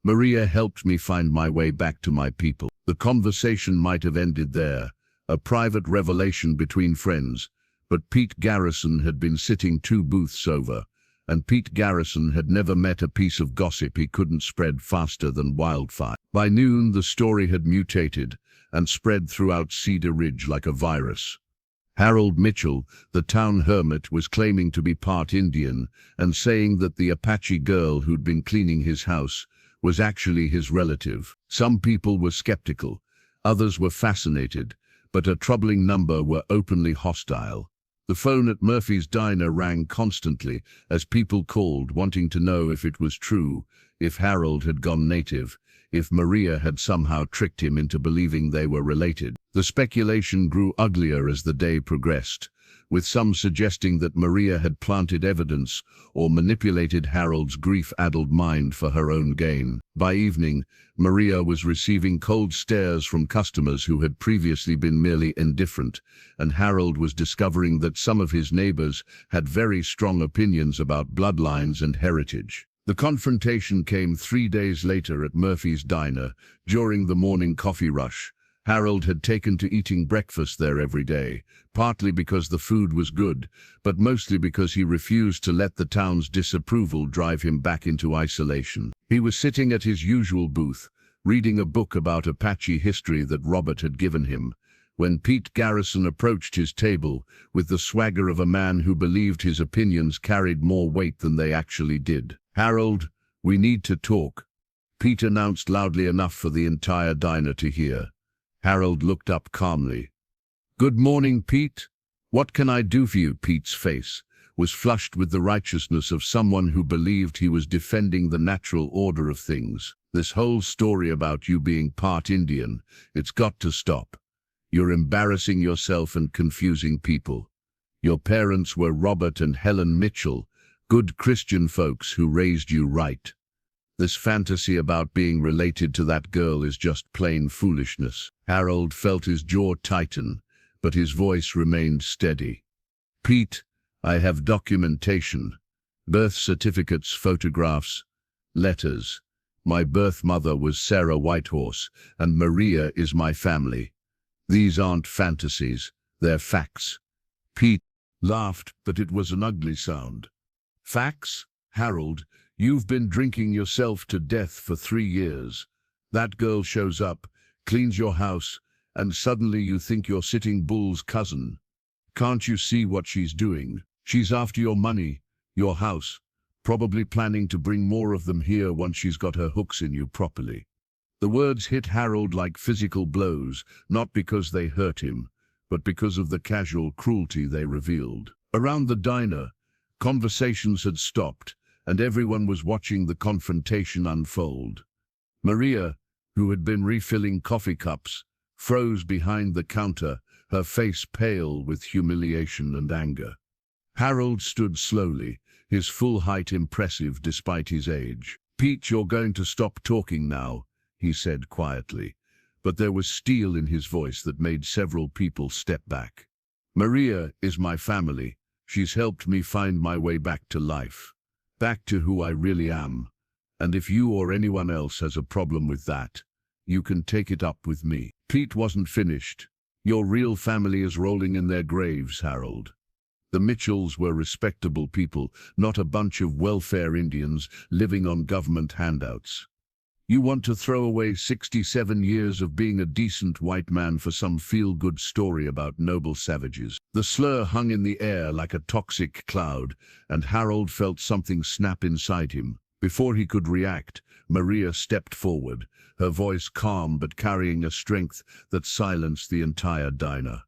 Maria helped me find my way back to my people." The conversation might have ended there, a private revelation between friends, but Pete Garrison had been sitting 2 booths over, and Pete Garrison had never met a piece of gossip he couldn't spread faster than wildfire. By noon, the story had mutated and spread throughout Cedar Ridge like a virus. Harold Mitchell, the town hermit, was claiming to be part Indian and saying that the Apache girl who'd been cleaning his house was actually his relative. Some people were skeptical, others were fascinated, but a troubling number were openly hostile. The phone at Murphy's diner rang constantly as people called wanting to know if it was true, if Harold had gone native, if Maria had somehow tricked him into believing they were related. The speculation grew uglier as the day progressed, with some suggesting that Maria had planted evidence or manipulated Harold's grief-addled mind for her own gain. By evening, Maria was receiving cold stares from customers who had previously been merely indifferent, and Harold was discovering that some of his neighbors had very strong opinions about bloodlines and heritage. The confrontation came 3 days later at Murphy's diner, during the morning coffee rush. Harold had taken to eating breakfast there every day, partly because the food was good, but mostly because he refused to let the town's disapproval drive him back into isolation. He was sitting at his usual booth, reading a book about Apache history that Robert had given him, when Pete Garrison approached his table with the swagger of a man who believed his opinions carried more weight than they actually did. "Harold, we need to talk," Pete announced loudly enough for the entire diner to hear. Harold looked up calmly. "Good morning, Pete. What can I do for you?" Pete's face was flushed with the righteousness of someone who believed he was defending the natural order of things. "This whole story about you being part Indian, it's got to stop. You're embarrassing yourself and confusing people. Your parents were Robert and Helen Mitchell, good Christian folks who raised you right. This fantasy about being related to that girl is just plain foolishness." Harold felt his jaw tighten, but his voice remained steady. "Pete, I have documentation. Birth certificates, photographs, letters. My birth mother was Sarah Whitehorse, and Maria is my family. These aren't fantasies, they're facts." Pete laughed, but it was an ugly sound. "Facts? Harold, you've been drinking yourself to death for 3 years. That girl shows up, cleans your house, and suddenly you think you're Sitting Bull's cousin. Can't you see what she's doing? She's after your money, your house, probably planning to bring more of them here once she's got her hooks in you properly." The words hit Harold like physical blows, not because they hurt him, but because of the casual cruelty they revealed. Around the diner, conversations had stopped, and everyone was watching the confrontation unfold. Maria, who had been refilling coffee cups, froze behind the counter, her face pale with humiliation and anger. Harold stood slowly, his full height impressive despite his age. "Pete, you're going to stop talking now," he said quietly, but there was steel in his voice that made several people step back. "Maria is my family. She's helped me find my way back to life, back to who I really am. And if you or anyone else has a problem with that, you can take it up with me." Pete wasn't finished. "Your real family is rolling in their graves, Harold. The Mitchells were respectable people, not a bunch of welfare Indians living on government handouts. You want to throw away 67 years of being a decent white man for some feel-good story about noble savages." The slur hung in the air like a toxic cloud, and Harold felt something snap inside him. Before he could react, Maria stepped forward, her voice calm but carrying a strength that silenced the entire diner.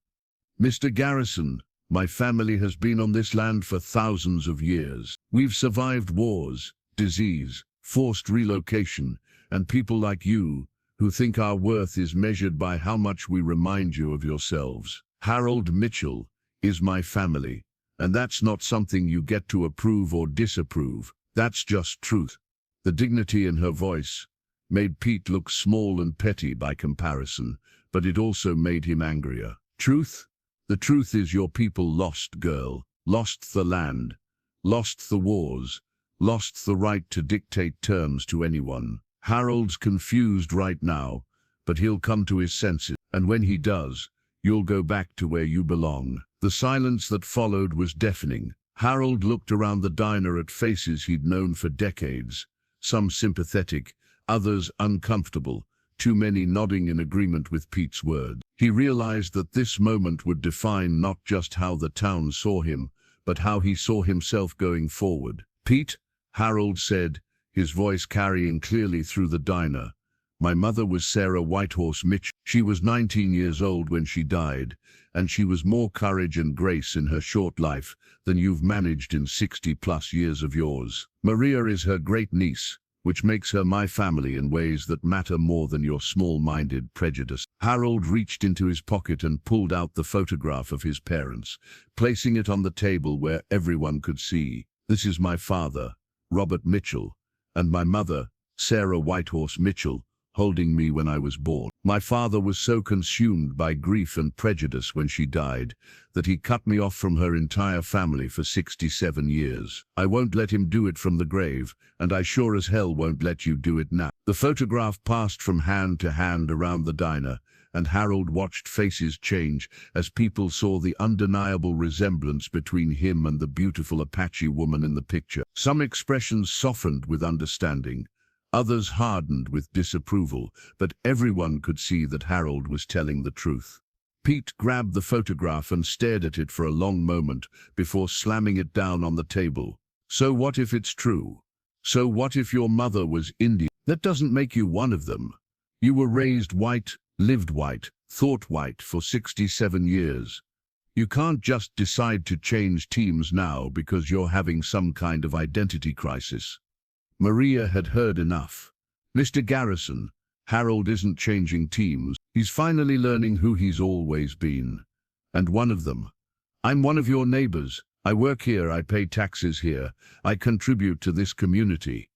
"Mr. Garrison, my family has been on this land for thousands of years. We've survived wars, disease, forced relocation, and people like you, who think our worth is measured by how much we remind you of yourselves. Harold Mitchell is my family, and that's not something you get to approve or disapprove. That's just truth." The dignity in her voice made Pete look small and petty by comparison, but it also made him angrier. "Truth? The truth is your people lost, girl. Lost the land, lost the wars, lost the right to dictate terms to anyone. Harold's confused right now, but he'll come to his senses, and when he does, you'll go back to where you belong." The silence that followed was deafening. Harold looked around the diner at faces he'd known for decades, some sympathetic, others uncomfortable, too many nodding in agreement with Pete's words. He realized that this moment would define not just how the town saw him, but how he saw himself going forward. "Pete," Harold said, his voice carrying clearly through the diner, "my mother was Sarah Whitehorse Mitchell. She was 19 years old when she died, and she was more courage and grace in her short life than you've managed in 60-plus years of yours. Maria is her great-niece, which makes her my family in ways that matter more than your small-minded prejudice." Harold reached into his pocket and pulled out the photograph of his parents, placing it on the table where everyone could see. "This is my father, Robert Mitchell, and my mother, Sarah Whitehorse Mitchell, holding me when I was born. My father was so consumed by grief and prejudice when she died that he cut me off from her entire family for 67 years. I won't let him do it from the grave, and I sure as hell won't let you do it now." The photograph passed from hand to hand around the diner, and Harold watched faces change as people saw the undeniable resemblance between him and the beautiful Apache woman in the picture. Some expressions softened with understanding, others hardened with disapproval, but everyone could see that Harold was telling the truth. Pete grabbed the photograph and stared at it for a long moment before slamming it down on the table. "So what if it's true? So what if your mother was Indian? That doesn't make you one of them. You were raised white, lived white, thought white for 67 years. You can't just decide to change teams now because you're having some kind of identity crisis." Maria had heard enough. "Mr. Garrison, Harold isn't changing teams. He's finally learning who he's always been. And one of them. I'm one of your neighbors. I work here, I pay taxes here, I contribute to this community.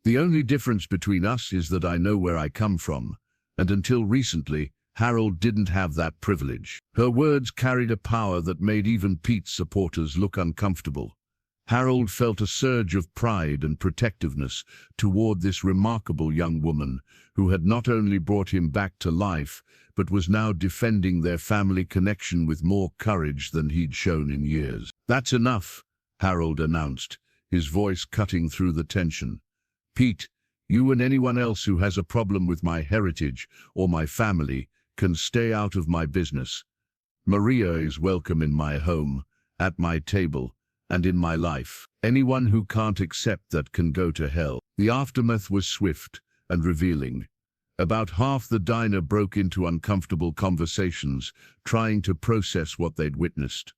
The only difference between us is that I know where I come from, and until recently, Harold didn't have that privilege." Her words carried a power that made even Pete's supporters look uncomfortable. Harold felt a surge of pride and protectiveness toward this remarkable young woman who had not only brought him back to life, but was now defending their family connection with more courage than he'd shown in years. "That's enough," Harold announced, his voice cutting through the tension. "Pete, you and anyone else who has a problem with my heritage or my family can stay out of my business. Maria is welcome in my home, at my table, and in my life. Anyone who can't accept that can go to hell." The aftermath was swift and revealing. About half the diner broke into uncomfortable conversations, trying to process what they'd witnessed.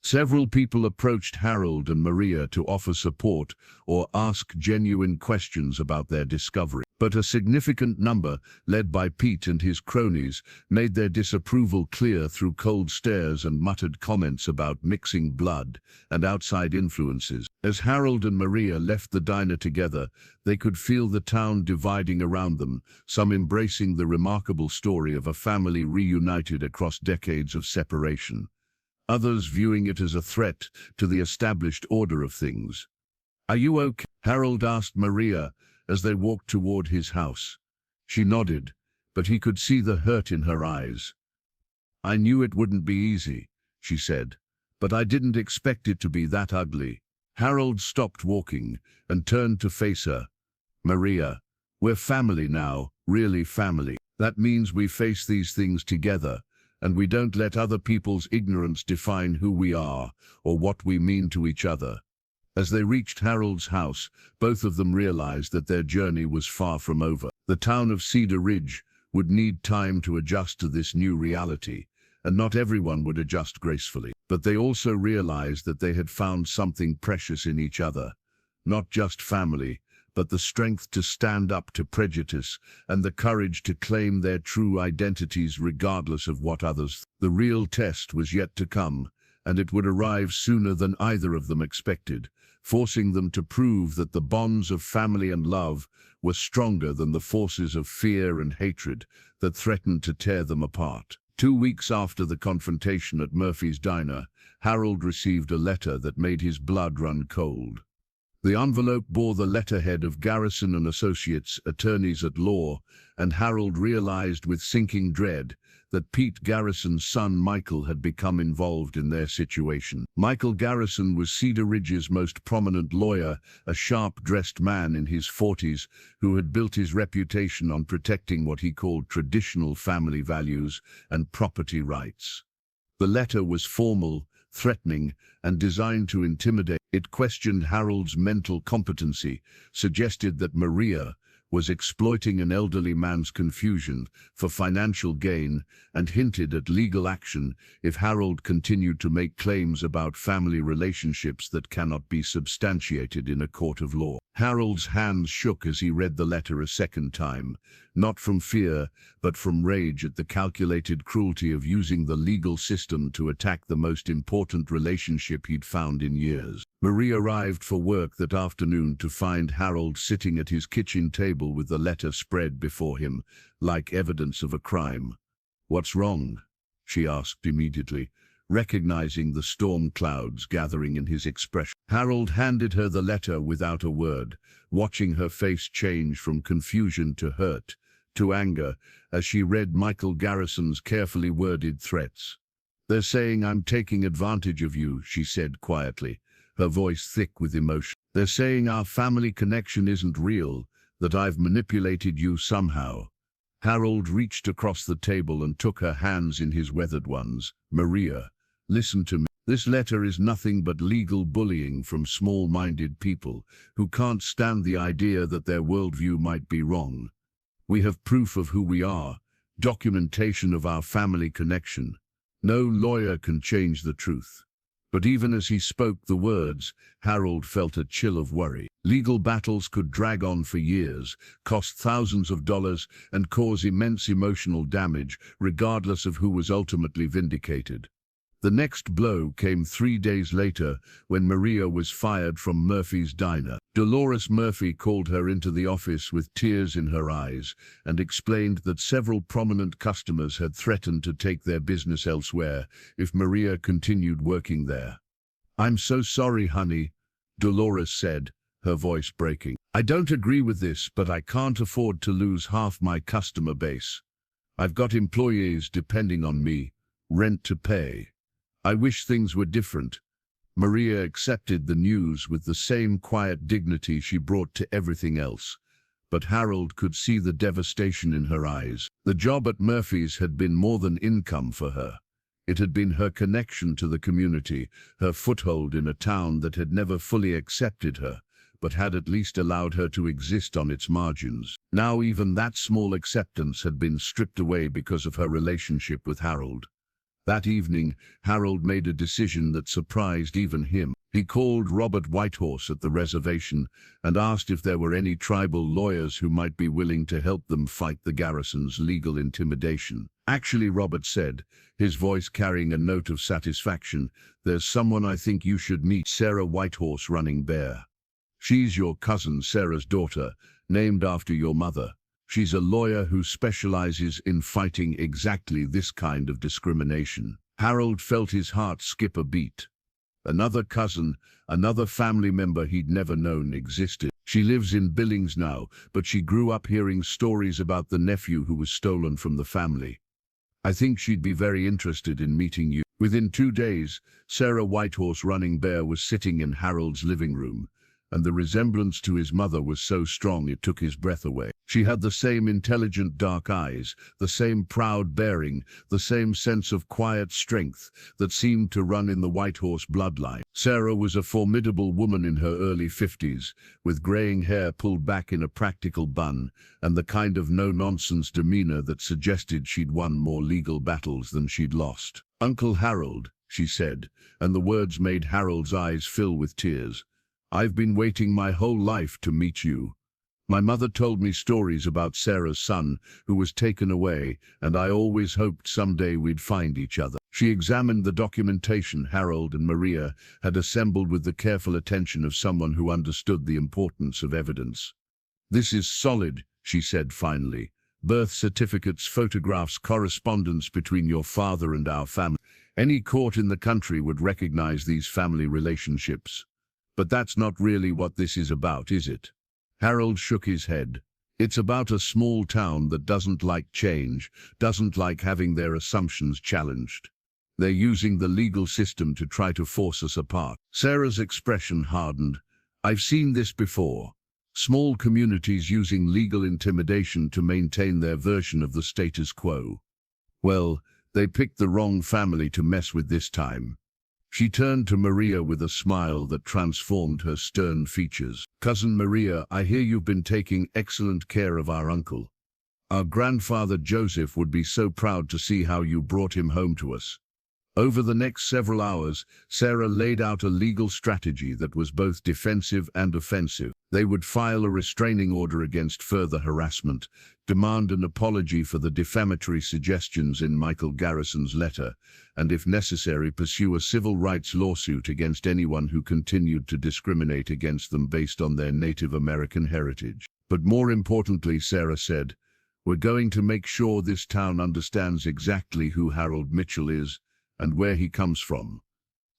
Several people approached Harold and Maria to offer support or ask genuine questions about their discovery. But a significant number, led by Pete and his cronies, made their disapproval clear through cold stares and muttered comments about mixing blood and outside influences. As Harold and Maria left the diner together, they could feel the town dividing around them, some embracing the remarkable story of a family reunited across decades of separation, others viewing it as a threat to the established order of things. "Are you okay?" Harold asked Maria as they walked toward his house. She nodded, but he could see the hurt in her eyes. "I knew it wouldn't be easy," she said, "but I didn't expect it to be that ugly." Harold stopped walking and turned to face her. "Maria, we're family now, really family. That means we face these things together, and we don't let other people's ignorance define who we are or what we mean to each other." As they reached Harold's house, both of them realized that their journey was far from over. The town of Cedar Ridge would need time to adjust to this new reality, and not everyone would adjust gracefully. But they also realized that they had found something precious in each other, not just family, but the strength to stand up to prejudice and the courage to claim their true identities regardless of what others. The real test was yet to come, and it would arrive sooner than either of them expected, forcing them to prove that the bonds of family and love were stronger than the forces of fear and hatred that threatened to tear them apart. 2 weeks after the confrontation at Murphy's Diner, Harold received a letter that made his blood run cold. The envelope bore the letterhead of Garrison and Associates, attorneys at law, and Harold realized with sinking dread that Pete Garrison's son Michael had become involved in their situation. Michael Garrison was Cedar Ridge's most prominent lawyer, a sharp-dressed man in his 40s who had built his reputation on protecting what he called traditional family values and property rights. The letter was formal, threatening, and designed to intimidate. It questioned Harold's mental competency, suggested that Maria was exploiting an elderly man's confusion for financial gain, and hinted at legal action if Harold continued to make claims about family relationships that cannot be substantiated in a court of law. Harold's hands shook as he read the letter a second time, not from fear, but from rage at the calculated cruelty of using the legal system to attack the most important relationship he'd found in years. Maria arrived for work that afternoon to find Harold sitting at his kitchen table with the letter spread before him, like evidence of a crime. "What's wrong?" she asked immediately, recognizing the storm clouds gathering in his expression. Harold handed her the letter without a word, watching her face change from confusion to hurt, to anger, as she read Michael Garrison's carefully worded threats. "They're saying I'm taking advantage of you," she said quietly, her voice thick with emotion. "They're saying our family connection isn't real, that I've manipulated you somehow." Harold reached across the table and took her hands in his weathered ones. "Maria, listen to me. This letter is nothing but legal bullying from small-minded people who can't stand the idea that their worldview might be wrong. We have proof of who we are, documentation of our family connection. No lawyer can change the truth." But even as he spoke the words, Harold felt a chill of worry. Legal battles could drag on for years, cost thousands of dollars, and cause immense emotional damage, regardless of who was ultimately vindicated. The next blow came 3 days later when Maria was fired from Murphy's Diner. Dolores Murphy called her into the office with tears in her eyes and explained that several prominent customers had threatened to take their business elsewhere if Maria continued working there. "I'm so sorry, honey," Dolores said, her voice breaking. "I don't agree with this, but I can't afford to lose half my customer base. I've got employees depending on me, rent to pay. I wish things were different." Maria accepted the news with the same quiet dignity she brought to everything else, but Harold could see the devastation in her eyes. The job at Murphy's had been more than income for her. It had been her connection to the community, her foothold in a town that had never fully accepted her, but had at least allowed her to exist on its margins. Now even that small acceptance had been stripped away because of her relationship with Harold. That evening, Harold made a decision that surprised even him. He called Robert Whitehorse at the reservation and asked if there were any tribal lawyers who might be willing to help them fight the garrison's legal intimidation. "Actually," Robert said, his voice carrying a note of satisfaction, "there's someone I think you should meet, Sarah Whitehorse Running Bear. She's your cousin Sarah's daughter, named after your mother. She's a lawyer who specializes in fighting exactly this kind of discrimination." Harold felt his heart skip a beat. Another cousin, another family member he'd never known existed. "She lives in Billings now, but she grew up hearing stories about the nephew who was stolen from the family. I think she'd be very interested in meeting you." Within 2 days, Sarah Whitehorse Running Bear was sitting in Harold's living room, and the resemblance to his mother was so strong it took his breath away. She had the same intelligent dark eyes, the same proud bearing, the same sense of quiet strength that seemed to run in the Whitehorse bloodline. Sarah was a formidable woman in her early 50s, with graying hair pulled back in a practical bun, and the kind of no-nonsense demeanor that suggested she'd won more legal battles than she'd lost. "Uncle Harold," she said, and the words made Harold's eyes fill with tears. "I've been waiting my whole life to meet you. My mother told me stories about Sarah's son, who was taken away, and I always hoped someday we'd find each other." She examined the documentation Harold and Maria had assembled with the careful attention of someone who understood the importance of evidence. "This is solid," she said finally. "Birth certificates, photographs, correspondence between your father and our family. Any court in the country would recognize these family relationships. But that's not really what this is about, is it?" Harold shook his head. "It's about a small town that doesn't like change, doesn't like having their assumptions challenged. They're using the legal system to try to force us apart." Sarah's expression hardened. "I've seen this before. Small communities using legal intimidation to maintain their version of the status quo. Well, they picked the wrong family to mess with this time." She turned to Maria with a smile that transformed her stern features. "Cousin Maria, I hear you've been taking excellent care of our uncle. Our grandfather Joseph would be so proud to see how you brought him home to us." Over the next several hours, Sarah laid out a legal strategy that was both defensive and offensive. They would file a restraining order against further harassment, demand an apology for the defamatory suggestions in Michael Garrison's letter, and if necessary pursue a civil rights lawsuit against anyone who continued to discriminate against them based on their Native American heritage. "But more importantly," Sarah said, "we're going to make sure this town understands exactly who Harold Mitchell is and where he comes from.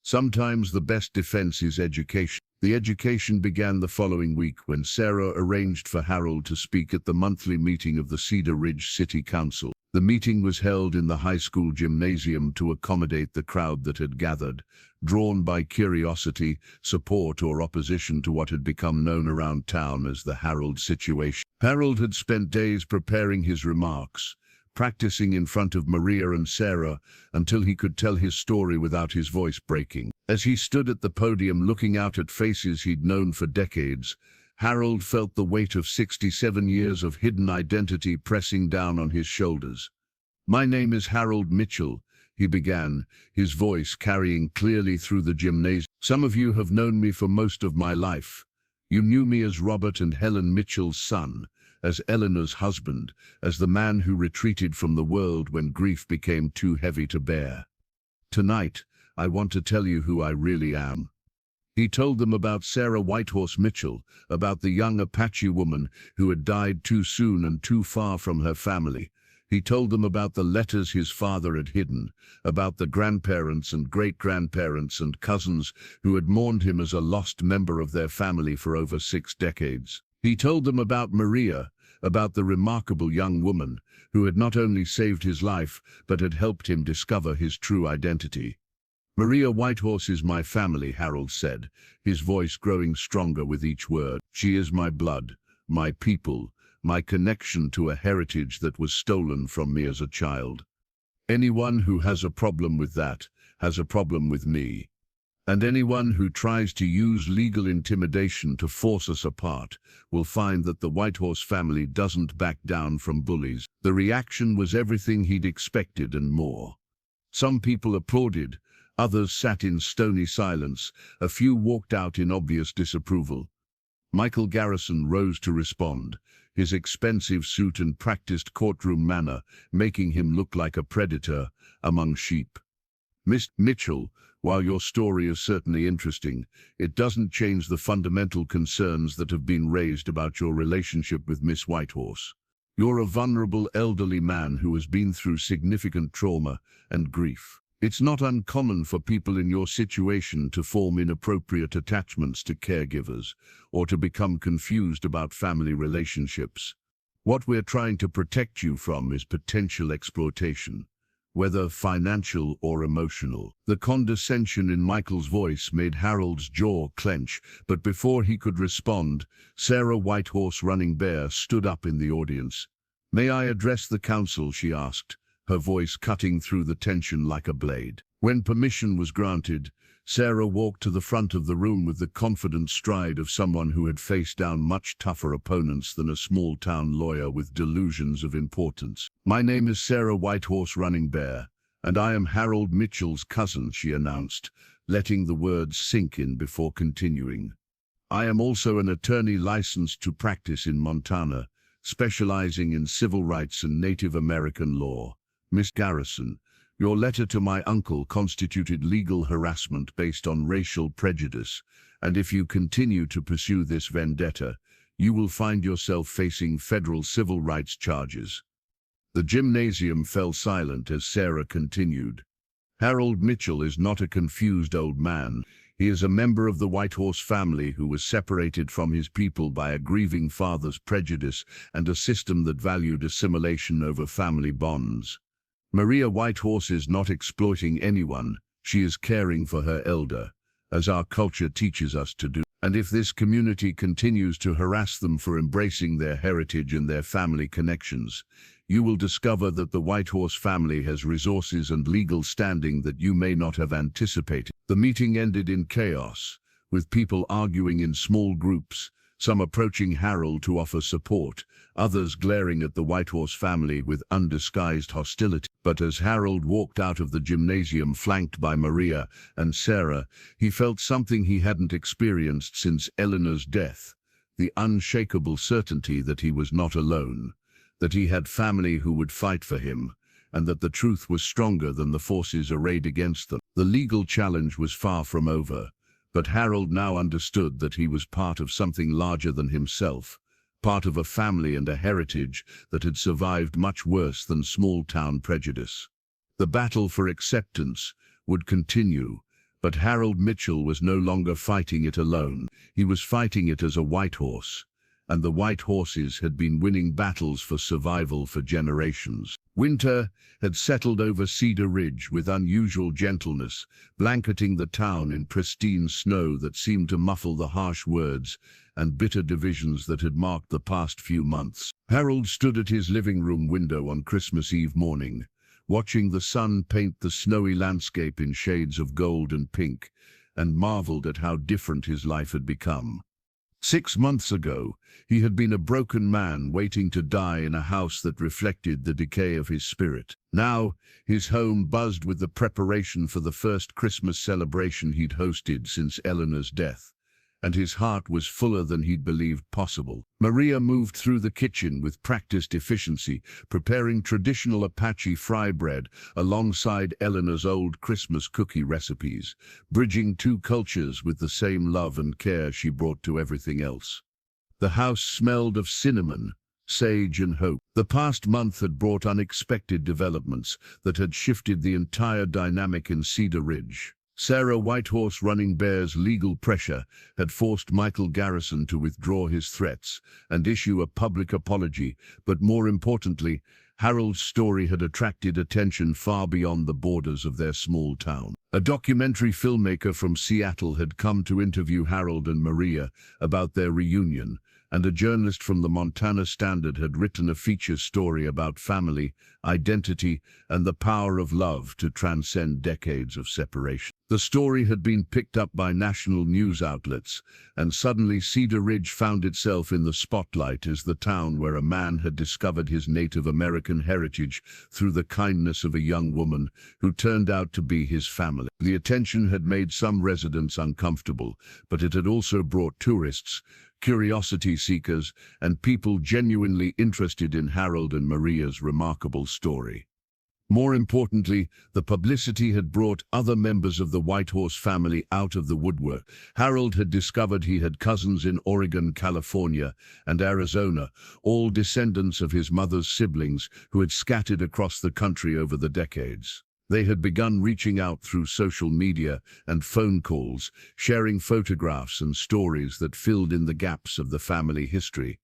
Sometimes the best defense is education." The education began the following week when Sarah arranged for Harold to speak at the monthly meeting of the Cedar Ridge City Council. The meeting was held in the high school gymnasium to accommodate the crowd that had gathered, drawn by curiosity, support, or opposition to what had become known around town as the Harold situation. Harold had spent days preparing his remarks, practicing in front of Maria and Sarah until he could tell his story without his voice breaking. As he stood at the podium looking out at faces he'd known for decades, Harold felt the weight of 67 years of hidden identity pressing down on his shoulders. "My name is Harold Mitchell," he began, his voice carrying clearly through the gymnasium. "Some of you have known me for most of my life. You knew me as Robert and Helen Mitchell's son, as Eleanor's husband, as the man who retreated from the world when grief became too heavy to bear. Tonight, I want to tell you who I really am." He told them about Sarah Whitehorse Mitchell, about the young Apache woman who had died too soon and too far from her family. He told them about the letters his father had hidden, about the grandparents and great-grandparents and cousins who had mourned him as a lost member of their family for over 6 decades. He told them about Maria, about the remarkable young woman who had not only saved his life, but had helped him discover his true identity. "Maria Whitehorse is my family," Harold said, his voice growing stronger with each word. "She is my blood, my people, my connection to a heritage that was stolen from me as a child. Anyone who has a problem with that has a problem with me. And anyone who tries to use legal intimidation to force us apart will find that the Whitehorse family doesn't back down from bullies." The reaction was everything he'd expected and more. Some people applauded, others sat in stony silence, a few walked out in obvious disapproval. Michael Garrison rose to respond, his expensive suit and practiced courtroom manner making him look like a predator among sheep. Miss Mitchell, while your story is certainly interesting, it doesn't change the fundamental concerns that have been raised about your relationship with Miss Whitehorse. You're a vulnerable elderly man who has been through significant trauma and grief. It's not uncommon for people in your situation to form inappropriate attachments to caregivers or to become confused about family relationships. What we're trying to protect you from is potential exploitation, whether financial or emotional. The condescension in Michael's voice made Harold's jaw clench, but before he could respond, Sarah Whitehorse Running Bear stood up in the audience. "May I address the council?" she asked, her voice cutting through the tension like a blade. When permission was granted, Sarah walked to the front of the room with the confident stride of someone who had faced down much tougher opponents than a small-town lawyer with delusions of importance. "My name is Sarah Whitehorse Running Bear, and I am Harold Mitchell's cousin," she announced, letting the words sink in before continuing. "I am also an attorney licensed to practice in Montana, specializing in civil rights and Native American law. Miss Garrison, your letter to my uncle constituted legal harassment based on racial prejudice, and if you continue to pursue this vendetta, you will find yourself facing federal civil rights charges." The gymnasium fell silent as Sarah continued. "Harold Mitchell is not a confused old man. He is a member of the Whitehorse family who was separated from his people by a grieving father's prejudice and a system that valued assimilation over family bonds. Maria Whitehorse is not exploiting anyone, she is caring for her elder, as our culture teaches us to do. And if this community continues to harass them for embracing their heritage and their family connections, you will discover that the Whitehorse family has resources and legal standing that you may not have anticipated." The meeting ended in chaos, with people arguing in small groups, some approaching Harold to offer support, others glaring at the Whitehorse family with undisguised hostility. But as Harold walked out of the gymnasium flanked by Maria and Sarah, he felt something he hadn't experienced since Eleanor's death, the unshakable certainty that he was not alone, that he had family who would fight for him, and that the truth was stronger than the forces arrayed against them. The legal challenge was far from over, but Harold now understood that he was part of something larger than himself, part of a family and a heritage that had survived much worse than small-town prejudice. The battle for acceptance would continue, but Harold Mitchell was no longer fighting it alone. He was fighting it as a Whitehorse, and the Whitehorses had been winning battles for survival for generations. Winter had settled over Cedar Ridge with unusual gentleness, blanketing the town in pristine snow that seemed to muffle the harsh words and bitter divisions that had marked the past few months. Harold stood at his living room window on Christmas Eve morning, watching the sun paint the snowy landscape in shades of gold and pink, and marveled at how different his life had become. 6 months ago, he had been a broken man waiting to die in a house that reflected the decay of his spirit. Now, his home buzzed with the preparation for the first Christmas celebration he'd hosted since Eleanor's death, and his heart was fuller than he'd believed possible. Maria moved through the kitchen with practiced efficiency, preparing traditional Apache fry bread alongside Eleanor's old Christmas cookie recipes, bridging two cultures with the same love and care she brought to everything else. The house smelled of cinnamon, sage and hope. The past month had brought unexpected developments that had shifted the entire dynamic in Cedar Ridge. Sarah Whitehorse Running Bear's legal pressure had forced Michael Garrison to withdraw his threats and issue a public apology, but more importantly, Harold's story had attracted attention far beyond the borders of their small town. A documentary filmmaker from Seattle had come to interview Harold and Maria about their reunion, and a journalist from the Montana Standard had written a feature story about family, identity, and the power of love to transcend decades of separation. The story had been picked up by national news outlets, and suddenly Cedar Ridge found itself in the spotlight as the town where a man had discovered his Native American heritage through the kindness of a young woman who turned out to be his family. The attention had made some residents uncomfortable, but it had also brought tourists, curiosity seekers, and people genuinely interested in Harold and Maria's remarkable story. More importantly, the publicity had brought other members of the Whitehorse family out of the woodwork. Harold had discovered he had cousins in Oregon, California, and Arizona, all descendants of his mother's siblings who had scattered across the country over the decades. They had begun reaching out through social media and phone calls, sharing photographs and stories that filled in the gaps of the family history.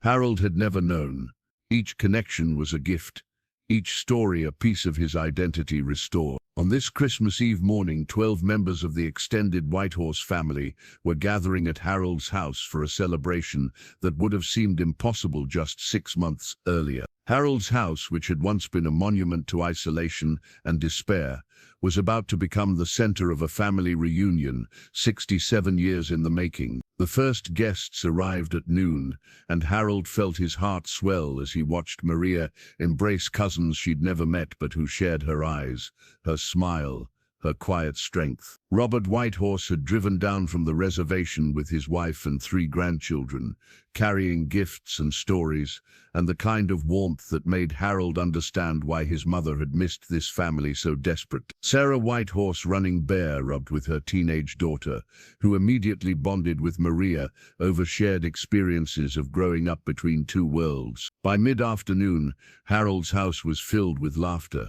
Harold had never known. Each connection was a gift, each story a piece of his identity restored. On this Christmas Eve morning, 12 members of the extended Whitehorse family were gathering at Harold's house for a celebration that would have seemed impossible just 6 months earlier. Harold's house, which had once been a monument to isolation and despair, was about to become the center of a family reunion, 67 years in the making. The first guests arrived at noon, and Harold felt his heart swell as he watched Maria embrace cousins she'd never met but who shared her eyes, her smile, her quiet strength. Robert Whitehorse had driven down from the reservation with his wife and 3 grandchildren, carrying gifts and stories, and the kind of warmth that made Harold understand why his mother had missed this family so desperate. Sarah Whitehorse, running bear, rubbed with her teenage daughter, who immediately bonded with Maria over shared experiences of growing up between 2 worlds. By mid-afternoon, Harold's house was filled with laughter,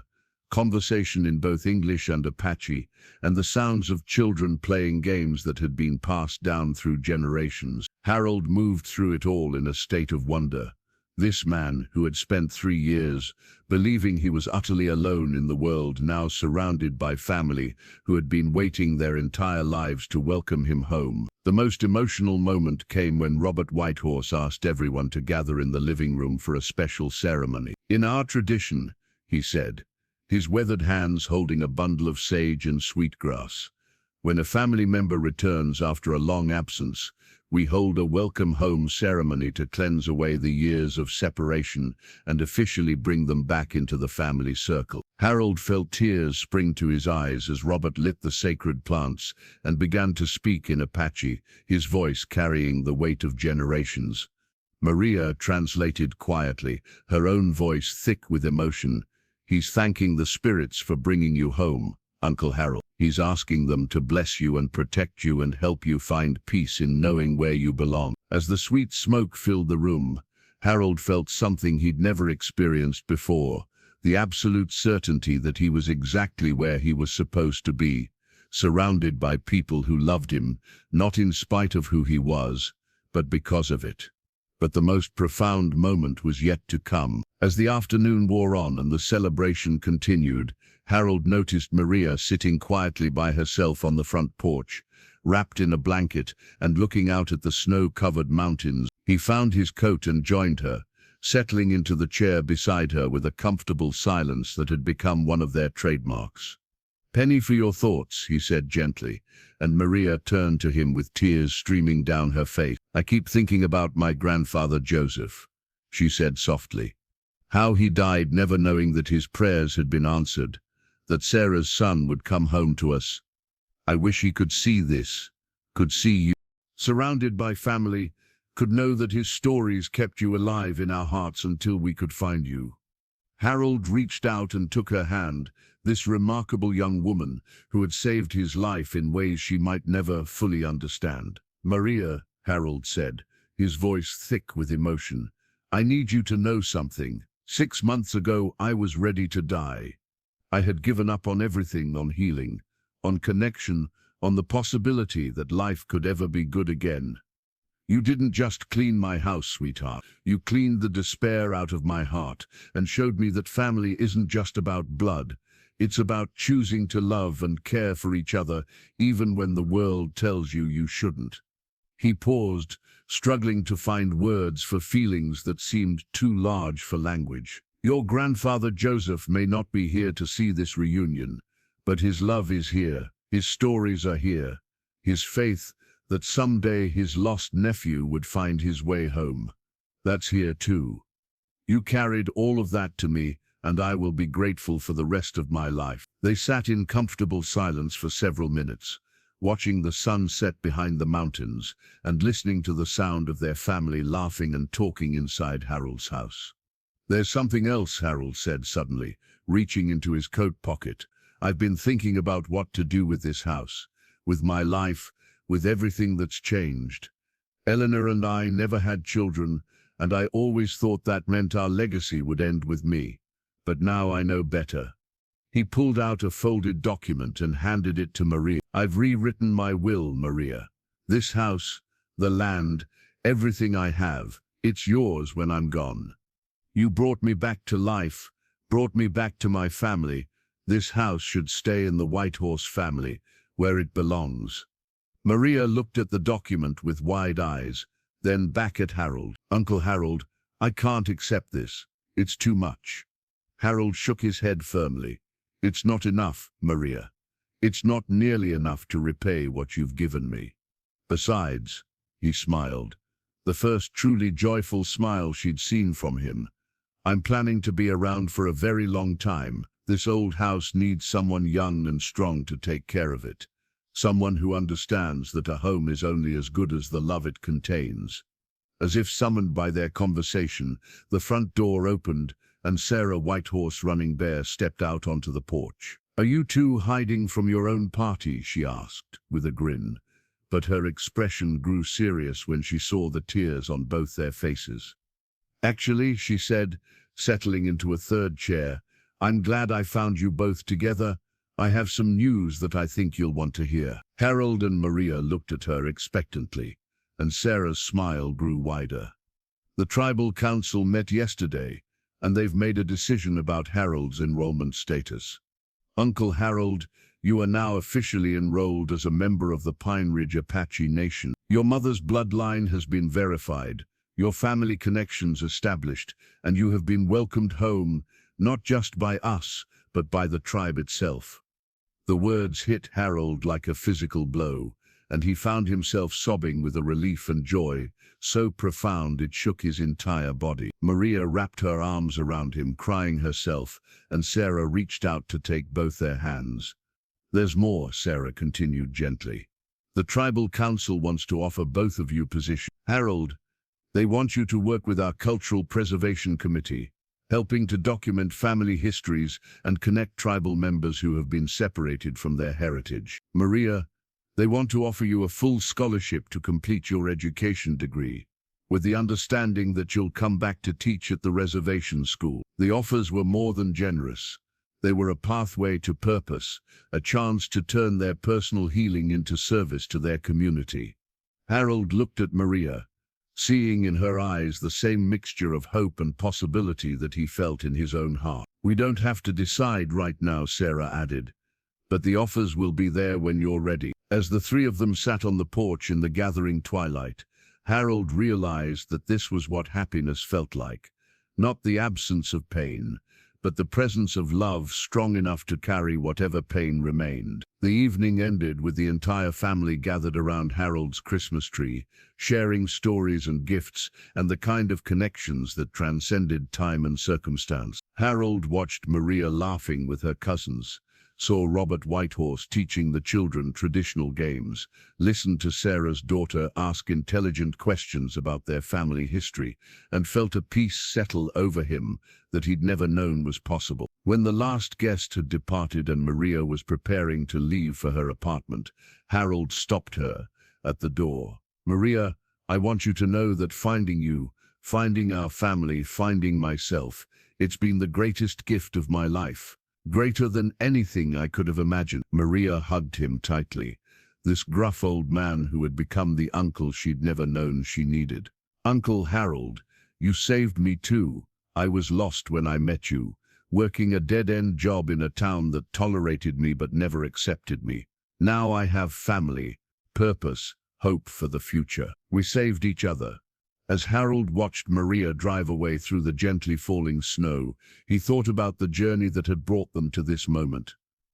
conversation in both English and Apache, and the sounds of children playing games that had been passed down through generations. Harold moved through it all in a state of wonder. This man, who had spent 3 years believing he was utterly alone in the world, now surrounded by family who had been waiting their entire lives to welcome him home. The most emotional moment came when Robert Whitehorse asked everyone to gather in the living room for a special ceremony. "In our tradition," he said, his weathered hands holding a bundle of sage and sweetgrass, "when a family member returns after a long absence, we hold a welcome home ceremony to cleanse away the years of separation and officially bring them back into the family circle." Harold felt tears spring to his eyes as Robert lit the sacred plants and began to speak in Apache, his voice carrying the weight of generations. Maria translated quietly, her own voice thick with emotion. "He's thanking the spirits for bringing you home, Uncle Harold. He's asking them to bless you and protect you and help you find peace in knowing where you belong." As the sweet smoke filled the room, Harold felt something he'd never experienced before, the absolute certainty that he was exactly where he was supposed to be, surrounded by people who loved him, not in spite of who he was, but because of it. But the most profound moment was yet to come. As the afternoon wore on and the celebration continued, Harold noticed Maria sitting quietly by herself on the front porch, wrapped in a blanket and looking out at the snow-covered mountains. He found his coat and joined her, settling into the chair beside her with a comfortable silence that had become one of their trademarks. "Penny for your thoughts," he said gently, and Maria turned to him with tears streaming down her face. "I keep thinking about my grandfather Joseph," she said softly. "How he died never knowing that his prayers had been answered, that Sarah's son would come home to us. I wish he could see this, could see you, surrounded by family, could know that his stories kept you alive in our hearts until we could find you." Harold reached out and took her hand, this remarkable young woman who had saved his life in ways she might never fully understand. "Maria," Harold said, his voice thick with emotion, "I need you to know something. 6 months ago, I was ready to die. I had given up on everything, on healing, on connection, on the possibility that life could ever be good again. You didn't just clean my house, sweetheart. You cleaned the despair out of my heart and showed me that family isn't just about blood. It's about choosing to love and care for each other even when the world tells you you shouldn't." He paused, struggling to find words for feelings that seemed too large for language. Your grandfather Joseph may not be here to see this reunion, but his love is here, his stories are here, his faith that someday his lost nephew would find his way home. That's here too. You carried all of that to me, and I will be grateful for the rest of my life. They sat in comfortable silence for several minutes, watching the sun set behind the mountains and listening to the sound of their family laughing and talking inside Harold's house. There's something else, Harold said suddenly, reaching into his coat pocket. I've been thinking about what to do with this house, with my life, with everything that's changed. Eleanor and I never had children, and I always thought that meant our legacy would end with me. But now I know better. He pulled out a folded document and handed it to Maria. I've rewritten my will, Maria. This house, the land, everything I have, it's yours when I'm gone. You brought me back to life, brought me back to my family. This house should stay in the Whitehorse family, where it belongs. Maria looked at the document with wide eyes, then back at Harold. Uncle Harold, I can't accept this. It's too much. Harold shook his head firmly. It's not enough, Maria. It's not nearly enough to repay what you've given me. Besides, he smiled, the first truly joyful smile she'd seen from him. I'm planning to be around for a very long time. This old house needs someone young and strong to take care of it. Someone who understands that a home is only as good as the love it contains. As if summoned by their conversation, the front door opened, and Sarah Whitehorse Running Bear stepped out onto the porch. Are you two hiding from your own party? She asked, with a grin. But her expression grew serious when she saw the tears on both their faces. Actually, she said, settling into a third chair, I'm glad I found you both together. I have some news that I think you'll want to hear. Harold and Maria looked at her expectantly, and Sarah's smile grew wider. The tribal council met yesterday, and they've made a decision about Harold's enrollment status. Uncle Harold, you are now officially enrolled as a member of the Pine Ridge Apache Nation. Your mother's bloodline has been verified, your family connections established, and you have been welcomed home, not just by us, but by the tribe itself. The words hit Harold like a physical blow, and he found himself sobbing with a relief and joy, so profound it shook his entire body. Maria wrapped her arms around him, crying herself, and Sarah reached out to take both their hands. There's more, Sarah continued gently. The tribal council wants to offer both of you positions. Harold, they want you to work with our cultural preservation committee, helping to document family histories and connect tribal members who have been separated from their heritage. Maria, they want to offer you a full scholarship to complete your education degree, with the understanding that you'll come back to teach at the reservation school. The offers were more than generous. They were a pathway to purpose, a chance to turn their personal healing into service to their community. Harold looked at Maria, seeing in her eyes the same mixture of hope and possibility that he felt in his own heart. We don't have to decide right now, Sarah added, but the offers will be there when you're ready. As the three of them sat on the porch in the gathering twilight, Harold realized that this was what happiness felt like. Not the absence of pain, but the presence of love strong enough to carry whatever pain remained. The evening ended with the entire family gathered around Harold's Christmas tree, sharing stories and gifts and the kind of connections that transcended time and circumstance. Harold watched Maria laughing with her cousins, saw Robert Whitehorse teaching the children traditional games, listened to Sarah's daughter ask intelligent questions about their family history, and felt a peace settle over him that he'd never known was possible. When the last guest had departed and Maria was preparing to leave for her apartment, Harold stopped her at the door. Maria, I want you to know that finding you, finding our family, finding myself, it's been the greatest gift of my life. Greater than anything I could have imagined. Maria hugged him tightly, this gruff old man who had become the uncle she'd never known she needed. Uncle Harold, you saved me too. I was lost when I met you, working a dead-end job in a town that tolerated me but never accepted me. Now I have family, purpose, hope for the future. We saved each other. As Harold watched Maria drive away through the gently falling snow, he thought about the journey that had brought them to this moment.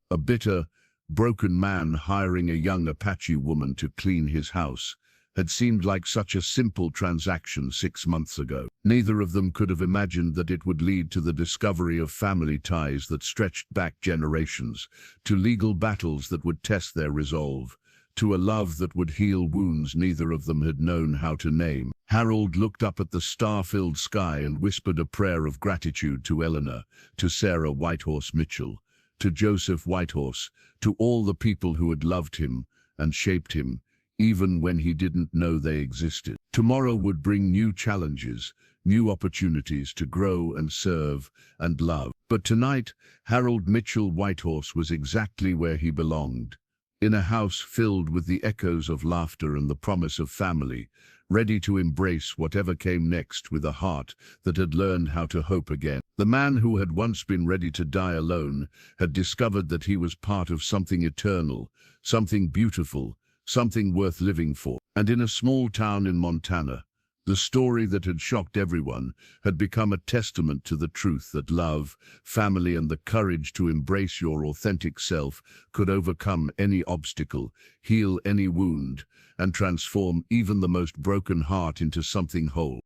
A bitter, broken man hiring a young Apache woman to clean his house had seemed like such a simple transaction 6 months ago. Neither of them could have imagined that it would lead to the discovery of family ties that stretched back generations, to legal battles that would test their resolve, to a love that would heal wounds neither of them had known how to name. Harold looked up at the star-filled sky and whispered a prayer of gratitude to Eleanor, to Sarah Whitehorse Mitchell, to Joseph Whitehorse, to all the people who had loved him and shaped him, even when he didn't know they existed. Tomorrow would bring new challenges, new opportunities to grow and serve and love. But tonight, Harold Mitchell Whitehorse was exactly where he belonged, in a house filled with the echoes of laughter and the promise of family, ready to embrace whatever came next with a heart that had learned how to hope again. The man who had once been ready to die alone had discovered that he was part of something eternal, something beautiful, something worth living for. And in a small town in Montana, the story that had shocked everyone had become a testament to the truth that love, family, and the courage to embrace your authentic self could overcome any obstacle, heal any wound, and transform even the most broken heart into something whole.